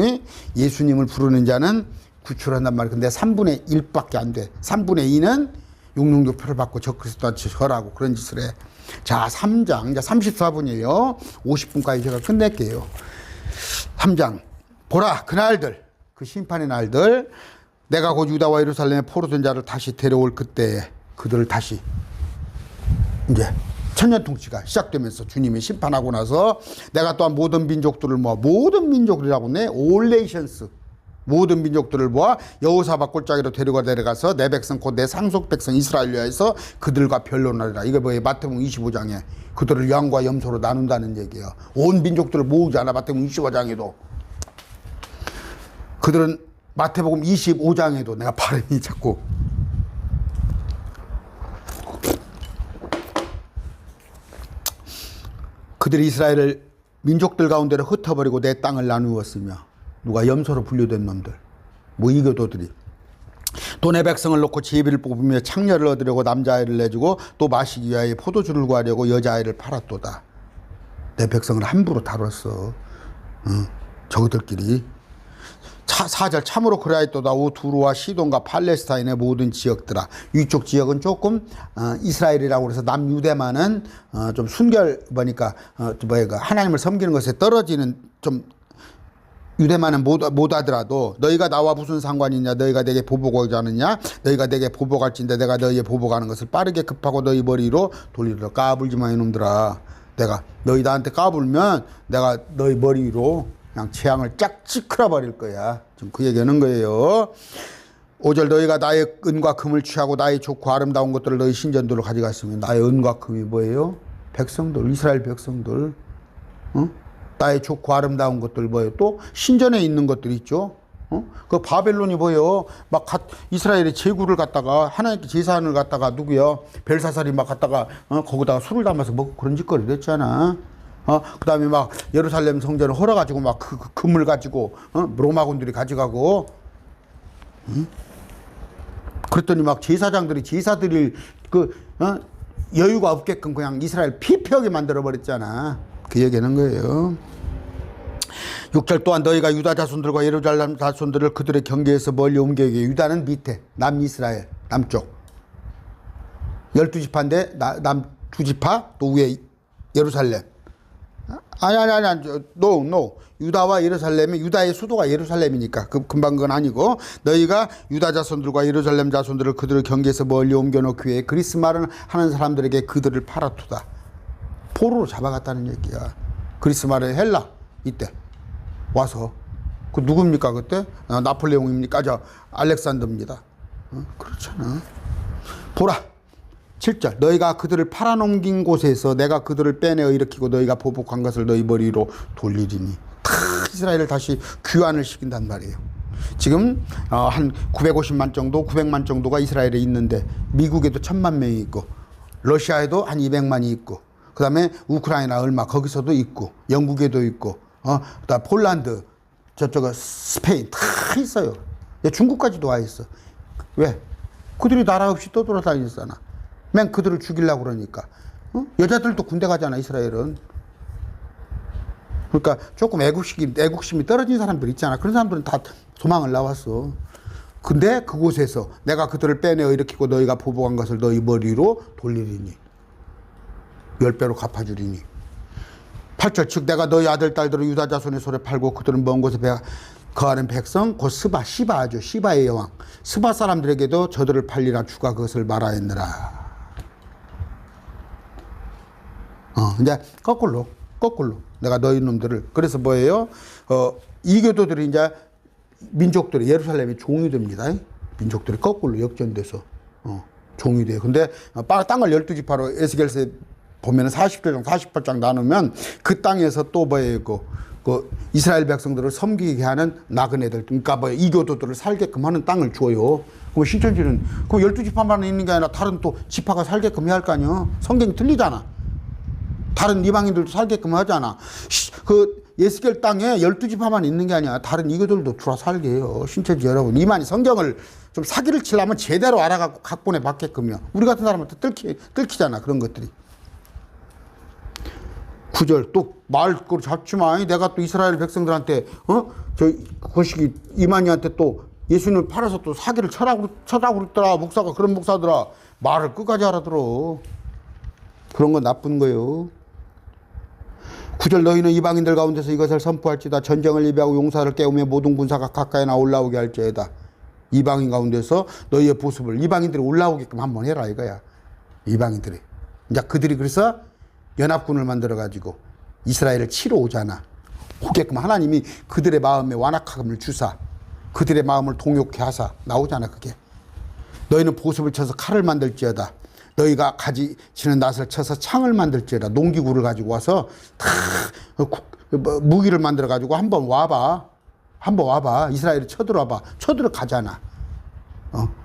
예수님을 부르는 자는 구출한단 말이에요. 근데 3분의 1밖에 안 돼. 3분의 2는 용용교표를 받고 적그리스도한테 절하고 그런 짓을 해. 자, 3장. 이제 34분이에요. 50분까지 제가 끝낼게요. 3장. 보라, 그날들, 그 심판의 날들, 내가 곧 유다와 예루살렘에 포로된 자를 다시 데려올 그때에 그들을 다시 이제 천년 통치가 시작되면서 주님이 심판하고 나서 내가 또한 모든 민족들을 모아, 모든 민족이라고 내 all nations, 모든 민족들을 모아 여호사밧 골짜기로 데려가서 내 백성 곧 내 상속 백성 이스라엘에서 그들과 변론하리라. 이게 뭐예요? 마태복음 25장에 그들을 양과 염소로 나눈다는 얘기예요. 온 민족들을 모으지 않아. 마태복음 25장에도 그들은 마태복음 25장에도 내가 발음이 자꾸 그들이 이스라엘을 민족들 가운데로 흩어버리고 내 땅을 나누었으며 누가 염소로 분류된 놈들 뭐 이교도들이 또 내 백성을 놓고 제비를 뽑으며 창녀를 얻으려고 남자아이를 내주고 또 마시기 위하여 포도주를 구하려고 여자아이를 팔았도다. 내 백성을 함부로 다뤘어. 저들끼리 4절 참으로 그리하였도다. 오 두루와 시돈과 팔레스타인의 모든 지역들아. 위쪽 지역은 조금 이스라엘이라고 해서 남유대만은 좀 순결 보니까 하나님을 섬기는 것에 떨어지는 좀 유대만은 못 하더라도 너희가 나와 무슨 상관이 있냐. 너희가 내게 보복하지 않느냐. 너희가 내게 보복할진데 내가 너희의 보복하는 것을 빠르게 급하고 너희 머리로 돌리리라. 까불지 마 이놈들아. 내가 너희 나한테 까불면 내가 너희 머리 위로 그냥 재앙을 쫙 찌그러버릴 거야. 지금 그 얘기하는 거예요. 5절 너희가 나의 은과 금을 취하고 나의 좋고 아름다운 것들을 너희 신전들로 가져갔으면 나의 은과 금이 뭐예요? 백성들, 이스라엘 백성들. 나의 좋고 아름다운 것들 뭐예요? 또 신전에 있는 것들 있죠. 그 바벨론이 뭐예요? 막 이스라엘의 제구를 갖다가 하나님께 제사를 갖다가 누구요? 벨사살이 막 갖다가 거기다가 술을 담아서 먹고 그런 짓거리 됐잖아. 그 다음에 막 예루살렘 성전을 헐어가지고 막 그 금을 가지고 로마군들이 가져가고 그랬더니 막 제사장들이 제사 드릴 여유가 없게끔 그냥 이스라엘 피폐하게 만들어버렸잖아. 그 얘기하는 거예요. 6절 또한 너희가 유다 자손들과 예루살렘 자손들을 그들의 경계에서 멀리 옮겨게. 유다는 밑에 남이스라엘 남쪽 12지파인데 남 2지파 또 위에 예루살렘. 아니 no 유다와 예루살렘이 유다의 수도가 예루살렘이니까 금방 그건 아니고 너희가 유다 자손들과 예루살렘 자손들을 그들의 경계에서 멀리 옮겨놓기 위해 그리스 말을 하는 사람들에게 그들을 팔아투다. 포로로 잡아갔다는 얘기야. 그리스 말의 헬라 이때 와서 그 누굽니까 그때? 나폴레옹입니까? 알렉산더입니다. 그렇잖아. 보라 7절 너희가 그들을 팔아넘긴 곳에서 내가 그들을 빼내어 일으키고 너희가 보복한 것을 너희 머리로 돌리리니. 이스라엘을 다시 귀환을 시킨단 말이에요. 지금 한 950만 정도 900만 정도가 이스라엘에 있는데 미국에도 1000만 명이 있고 러시아에도 한 200만이 있고 그 다음에 우크라이나 얼마 거기서도 있고 영국에도 있고 그다음 폴란드 저쪽 스페인 다 있어요. 중국까지도 와 있어. 왜? 그들이 나라 없이 떠돌아다니잖아. 맨 그들을 죽이려고 그러니까. 여자들도 군대 가잖아 이스라엘은. 그러니까 조금 애국심이 떨어진 사람들 있잖아. 그런 사람들은 다 도망을 나왔어. 근데 그곳에서 내가 그들을 빼내어 일으키고 너희가 보복한 것을 너희 머리로 돌리리니 10배로 갚아주리니. 8절 즉 내가 너희 아들 딸들을 유다 자손의 손에 팔고 그들은 먼 곳에 거하는 백성 곧 시바죠. 시바의 여왕 스바 사람들에게도 저들을 팔리라 주가 그것을 말하였느라. 이제 거꾸로 내가 너희 놈들을 그래서 뭐예요? 이교도들이 이제 민족들이 예루살렘이 종이 됩니다. 민족들이 거꾸로 역전돼서 종이 돼요. 근데 땅을 12지파로 에스겔서에 보면은 40장 48장 나누면 그 땅에서 또 뭐예요? 그 이스라엘 백성들을 섬기게 하는 나그네들 그러니까 뭐 이교도들을 살게끔 하는 땅을 줘요. 그럼 신천지는 그 12지파만 있는 게 아니라 다른 또 지파가 살게끔 해야 할 거 아니에요. 성경이 틀리잖아. 다른 이방인들도 살게끔 하잖아. 그 예스겔 땅에 12지파만 있는 게 아니야. 다른 이교들도 들어와 살게 해요. 신천지 여러분. 이만희 성경을 좀 사기를 치려면 제대로 알아갖고 각본에 받게끔요. 우리 같은 사람한테 뜰키잖아. 그런 것들이. 9절 또 말꼬리 잡지 마. 내가 또 이스라엘 백성들한테 거시기 이만희한테 또 예수님을 팔아서 또 사기를 쳐라고 그랬더라. 목사가 그런 목사더라. 말을 끝까지 알아들어. 그런 건 나쁜 거예요. 9절 너희는 이방인들 가운데서 이것을 선포할지다. 전쟁을 예비하고 용사를 깨우며 모든 군사가 가까이 나 올라오게 할지어다. 이방인 가운데서 너희의 보습을 이방인들이 올라오게끔 한번 해라 이거야. 이방인들이. 이제 그들이 그래서 연합군을 만들어가지고 이스라엘을 치러 오잖아. 오게끔 하나님이 그들의 마음에 완악함을 주사 그들의 마음을 동요케 하사 나오잖아. 그게 너희는 보습을 쳐서 칼을 만들지어다. 너희가 가지치는 낫을 쳐서 창을 만들지어다. 농기구를 가지고 와서 다 무기를 만들어 가지고 한번 와봐. 이스라엘이 쳐들어와봐. 쳐들어가잖아.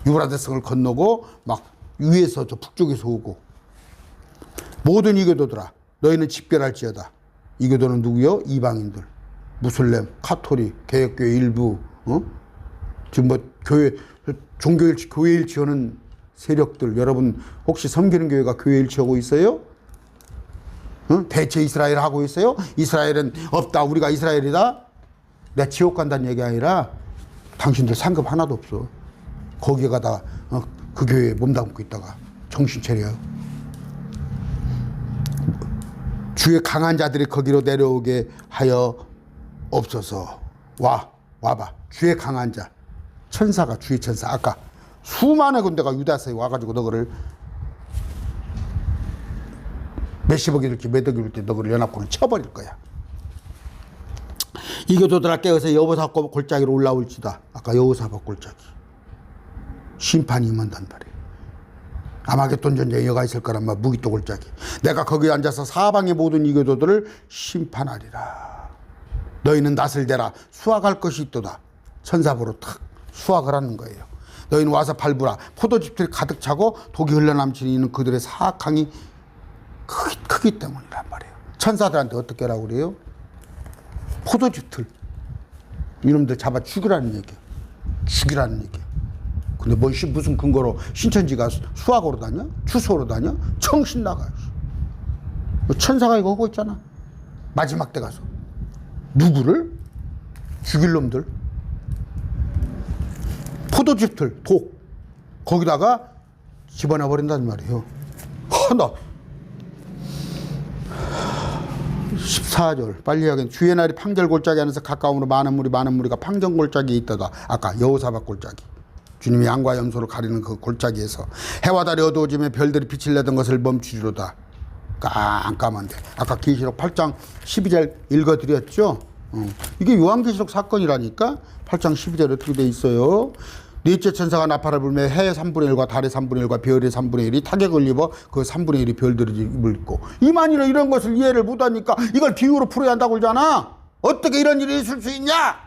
유브라데스강을 건너고 막 위에서 저 북쪽에서 오고. 모든 이교도들아 너희는 집결할지어다. 이교도는 누구요? 이방인들, 무슬림, 카톨릭, 개혁교회 일부, 지금 뭐 교회 교회일치 하는 세력들. 여러분 혹시 섬기는 교회가 교회일치 하고 있어요? 대체 이스라엘 하고 있어요? 이스라엘은 없다. 우리가 이스라엘이다. 내 지옥 간다는 얘기 아니라 당신들 상급 하나도 없어. 거기에 가다가 그 교회에 몸담고 있다가 정신 차려요. 주의 강한 자들이 거기로 내려오게 하여 없어서. 와봐. 주의 강한 자. 천사가 주의 천사. 아까 수많은 군대가 유다서에 와가지고 너를 몇십억이 될지 몇억이 될지 너를 연합군을 쳐버릴 거야. 이교도들아 깨어서 여호사밧 골짜기로 올라올지다. 아까 여호사밧 골짜기. 심판이 임한단 말이에요. 아마겟돈 전쟁에 여가 있을 거란 말. 무기토 골짜기. 내가 거기에 앉아서 사방의 모든 이교도들을 심판하리라. 너희는 낫을 대라. 수확할 것이 있도다. 천사부로 탁 수확을 하는 거예요. 너희는 와서 밟으라. 포도즙들이 가득 차고 독이 흘러남치는 이는 그들의 사악함이 크기 때문이란 말이에요. 천사들한테 어떻게 하라고 그래요? 포도즙들 이놈들 잡아 죽이라는 얘기예요. 죽이라는 얘기예요. 근데 무슨 근거로 신천지가 수학으로 다녀? 추수로 다녀? 정신 나가요. 천사가 이거 하고 있잖아. 마지막 때 가서 누구를? 죽일 놈들. 포도즙들 독 거기다가 집어넣어 버린단 말이에요. 나 14절 빨리 하긴. 주의 날이 판결 골짜기 안에서 가까움으로 많은 무리가 판정 골짜기에 있다다. 아까 여호사밧 골짜기. 주님이 양과 염소를 가리는 그 골짜기에서 해와 달이 어두워지며 별들이 빛을 내던 것을 멈추리로다. 깜깜한데. 아까 계시록 8장 12절 읽어드렸죠. 이게 요한계시록 사건이라니까. 8장 12절 어떻게 돼 있어요? 넷째 천사가 나팔을 불며 해의 3분의 1과 달의 3분의 1과 별의 3분의 1이 타격을 입어 그 3분의 1이 별들을 입고. 이만희는 이런 것을 이해를 못하니까 이걸 비유로 풀어야 한다고 그러잖아. 어떻게 이런 일이 있을 수 있냐?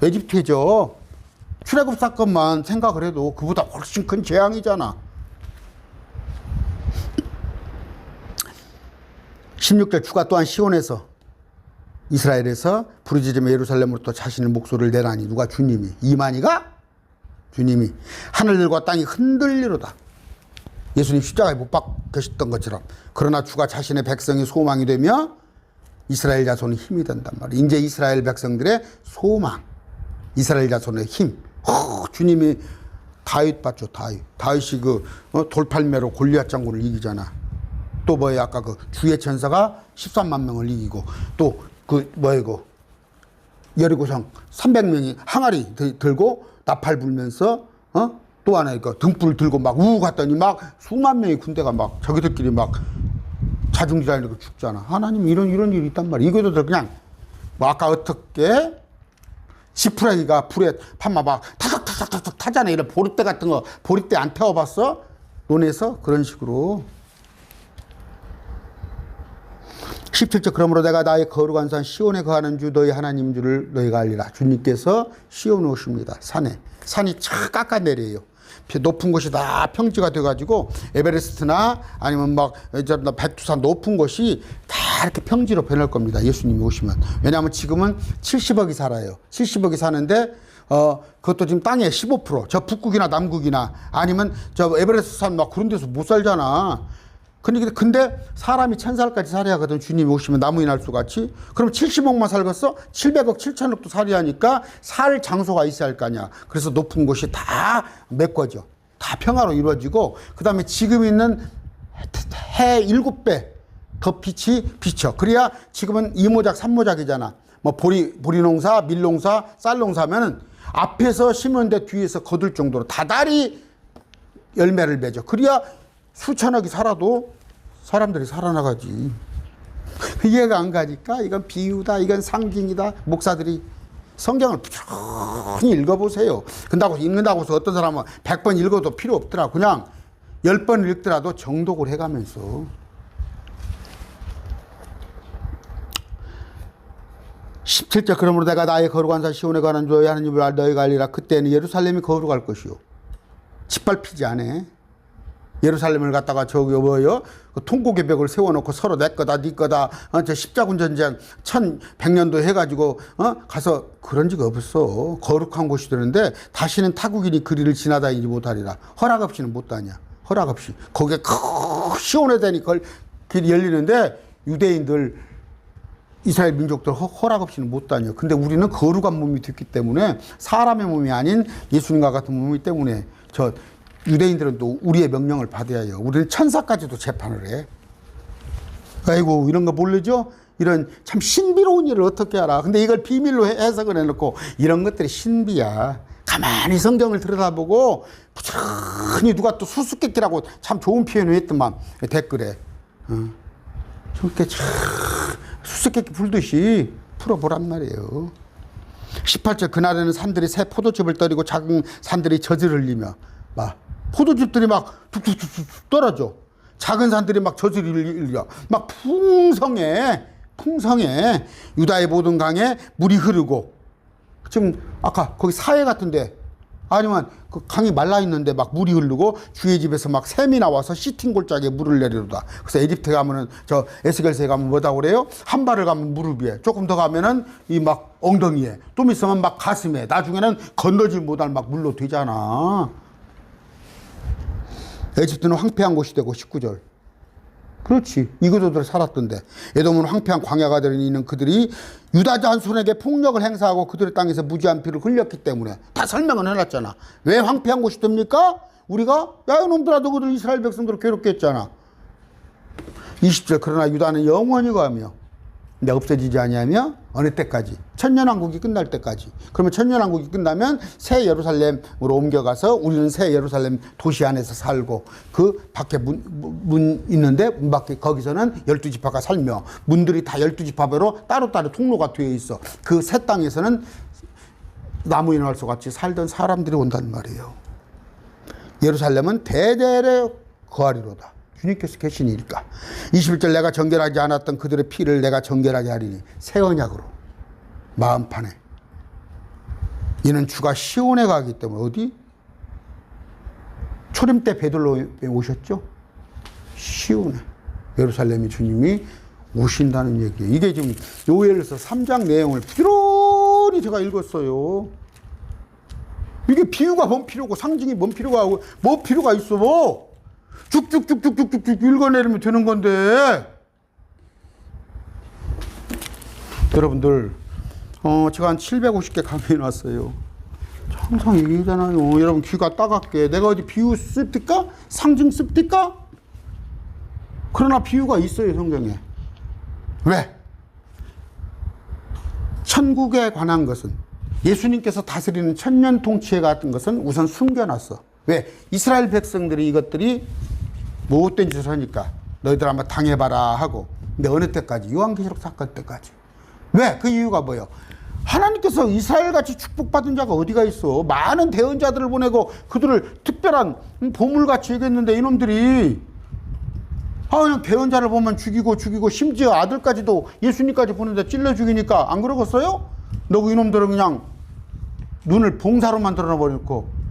에집트죠. 출애굽 사건만 생각을 해도 그보다 훨씬 큰 재앙이잖아. 16절 주가 또한 시온에서 이스라엘에서 부르짖으며 예루살렘으로부터 자신의 목소리를 내라니. 누가? 주님이. 이만희가? 주님이. 하늘들과 땅이 흔들리로다. 예수님 십자가에 못 박히셨던 것처럼. 그러나 주가 자신의 백성의 소망이 되며 이스라엘 자손의 힘이 된단 말이에요. 이제 이스라엘 백성들의 소망, 이스라엘 자손의 힘. 주님이 다윗 봤죠. 다윗이 그 돌팔매로 골리앗 장군을 이기잖아. 또 뭐예요? 아까 그 주의 천사가 13만 명을 이기고, 또 그 뭐예요? 여리고성 300명이 항아리 들고 나팔 불면서 또 하나 그 등불 들고 막 우우 갔더니 막 수만 명의 군대가 막 자기들끼리 막 자중지랄하고 죽잖아. 하나님 이런 일이 있단 말이야. 이거들 그냥 뭐 아까 어떻게 지푸라기가 불에 판마 막 타닥타닥타닥 타잖아. 이런 보리대 같은 거, 보리대 안 태워봤어? 논에서 그런 식으로. 17절 그러므로 내가 나의 거룩한 산 시온에 거하는 주 너희 하나님 줄을 너희가 알리라. 주님께서 시온에 오십니다. 산이 착 깎아내려요. 높은 곳이 다 평지가 돼가지고 에베레스트나 아니면 막 백두산 높은 곳이 다 이렇게 평지로 변할 겁니다. 예수님이 오시면. 왜냐하면 지금은 70억이 살아요. 70억이 사는데 그것도 지금 땅의 15%. 저 북극이나 남극이나 아니면 저 에베레스트 산 막 그런 데서 못 살잖아. 근데 사람이 1000살까지 살아야 하거든. 주님이 오시면 나무인 알수 같이. 그럼 70억만 살겠어? 700억, 7천억도 살아야 하니까 살 장소가 있어야 할 거 아니야. 그래서 높은 곳이 다 메꿔져. 다 평화로 이루어지고, 그 다음에 지금 있는 해 7배 더 빛이 비쳐. 그래야 지금은 2모작, 3모작이잖아. 뭐 보리농사, 밀농사, 쌀농사 하면은 앞에서 심은데 뒤에서 거둘 정도로 다달이 열매를 맺어. 그래야 수천억이 살아도 사람들이 살아나가지. 이해가 안 가니까 이건 비유다, 이건 상징이다. 목사들이 성경을 부지런히 읽어보세요. 근다고 읽는다고 해서 어떤 사람은 100번 읽어도 필요 없더라. 그냥 10번 읽더라도 정독을 해가면서. 17절 그러므로 내가 나의 거룩한 산 시온에 관한 주의 하나님을 너희가 알리라. 그때는 예루살렘이 거룩할 것이요. 짓밟히지 않아. 예루살렘을 갖다가 저기 뭐요? 그 통곡의 벽을 세워놓고 서로 내 거다 네 거다 저 십자군 전쟁 1100년도 해가지고 가서 그런 적 없어. 거룩한 곳이 되는데 다시는 타국인이 그리를 지나다니지 못하리라. 허락 없이는 못 다녀. 허락 없이. 거기에 시온에 대니 길이 열리는데 유대인들 이스라엘 민족들 허락 없이는 못 다녀. 근데 우리는 거룩한 몸이 됐기 때문에 사람의 몸이 아닌 예수님과 같은 몸이기 때문에 저 유대인들은 또 우리의 명령을 받아야 해요. 우리는 천사까지도 재판을 해. 아이고 이런 거 모르죠? 이런 참 신비로운 일을 어떻게 알아. 근데 이걸 비밀로 해석을 해놓고 이런 것들이 신비야. 가만히 성경을 들여다보고 부지런히 누가 또 수수께끼라고 참 좋은 표현을 했더만 댓글에 저렇게 참 수수께끼 풀듯이 풀어보란 말이에요. 18절 그날에는 산들이 새 포도즙을 떨이고 작은 산들이 젖을 흘리며 막 포도즙들이 막 툭툭툭툭 떨어져. 작은 산들이 막 젖을 흘려. 막 풍성해. 유다의 모든 강에 물이 흐르고. 지금 아까 거기 사해 같은데 아니면 그 강이 말라 있는데 막 물이 흐르고 주의 집에서 막 샘이 나와서 시팅 골짜기에 물을 내리로다. 그래서 에집트 가면은 저 에스겔서에 가면 뭐다 그래요? 한 발을 가면 무릎 위에, 조금 더 가면은 이 막 엉덩이에, 좀 있으면 막 가슴에, 나중에는 건너지 못할 막 물로 되잖아. 에집트는 황폐한 곳이 되고 19절. 그렇지. 이구도들 살았던데. 에돔은 황폐한 광야가 되는 그들이 유다 자손에게 폭력을 행사하고 그들의 땅에서 무지한 피를 흘렸기 때문에 다 설명을 해놨잖아. 왜 황폐한 곳이 됩니까? 우리가 야 이놈들아 너희들 이스라엘 백성들을 괴롭게 했잖아. 20절 그러나 유다는 영원히 가며 근데 없어지지 아니하며 어느 때까지? 천년왕국이 끝날 때까지. 그러면 천년왕국이 끝나면 새 예루살렘으로 옮겨가서 우리는 새 예루살렘 도시 안에서 살고 그 밖에 문 있는데 문 밖에 거기서는 12지파가 살며 문들이 다 12지파로 따로따로 통로가 되어 있어. 그 새 땅에서는 나무 인활소 같이 살던 사람들이 온단 말이에요. 예루살렘은 대대에 거하리로다. 주님께서 계시니까. 21절 내가 정결하지 않았던 그들의 피를 내가 정결하게 하리니 새 언약으로 마음판에. 이는 주가 시온에 가기 때문에 어디? 초림 때 베들레헴에 오셨죠? 시온에. 예루살렘이 주님이 오신다는 얘기예요. 이게 지금 요엘서 3장 내용을 부지런히 제가 읽었어요. 이게 비유가 뭔 필요고 상징이 뭔 필요가 하고 뭐 필요가 있어 뭐. 쭉쭉쭉쭉쭉쭉 읽어내리면 되는 건데. 여러분들 제가 한 750개 강의 놨어요. 항상 얘기하잖아요. 여러분 귀가 따갑게 내가 어디 비유 씁니까? 상징 씁니까? 그러나 비유가 있어요 성경에. 왜? 천국에 관한 것은 예수님께서 다스리는 천년 통치에 같은 것은 우선 숨겨놨어. 왜? 이스라엘 백성들이 이것들이 못된 짓을 하니까 너희들 한번 당해봐라 하고. 근데 어느 때까지? 요한계시록 사건 때까지. 왜? 그 이유가 뭐예요? 하나님께서 이스라엘같이 축복받은 자가 어디가 있어. 많은 대언자들을 보내고 그들을 특별한 보물같이 얘기했는데 이놈들이 그냥 대언자를 보면 죽이고 심지어 아들까지도 예수님까지 보는데 찔러 죽이니까 안 그러겠어요? 너그 이놈들은 그냥 눈을 봉사로만 드러나버렸고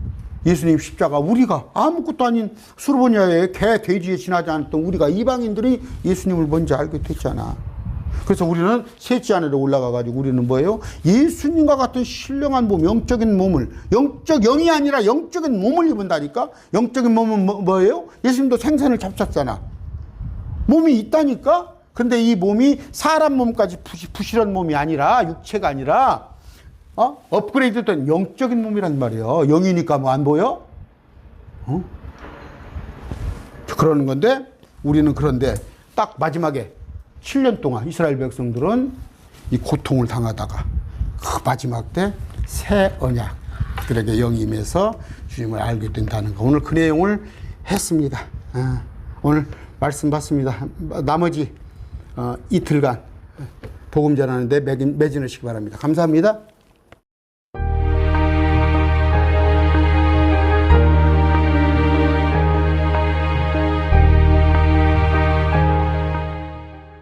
예수님 십자가 우리가 아무것도 아닌 수르보니아의 개 돼지에 지나지 않았던 우리가 이방인들이 예수님을 먼저 알게 됐잖아. 그래서 우리는 셋째 하늘에 올라가가지고 우리는 뭐예요? 예수님과 같은 신령한 몸, 영적인 몸을, 영이 아니라 영적인 몸을 입은다니까? 영적인 몸은 뭐예요? 예수님도 생선을 잡셨잖아. 몸이 있다니까? 근데 이 몸이 사람 몸까지 부실한 몸이 아니라, 육체가 아니라 업그레이드 된 영적인 몸이란 말이에요. 영이니까 뭐 안 보여? 그러는 건데 우리는 그런데 딱 마지막에 7년 동안 이스라엘 백성들은 이 고통을 당하다가 그 마지막 때 새 언약 그들에게 영이 임해서 주님을 알게 된다는 거. 오늘 그 내용을 했습니다. 오늘 말씀 받습니다. 나머지 이틀간 복음 전하는데 매진하시기 바랍니다. 감사합니다.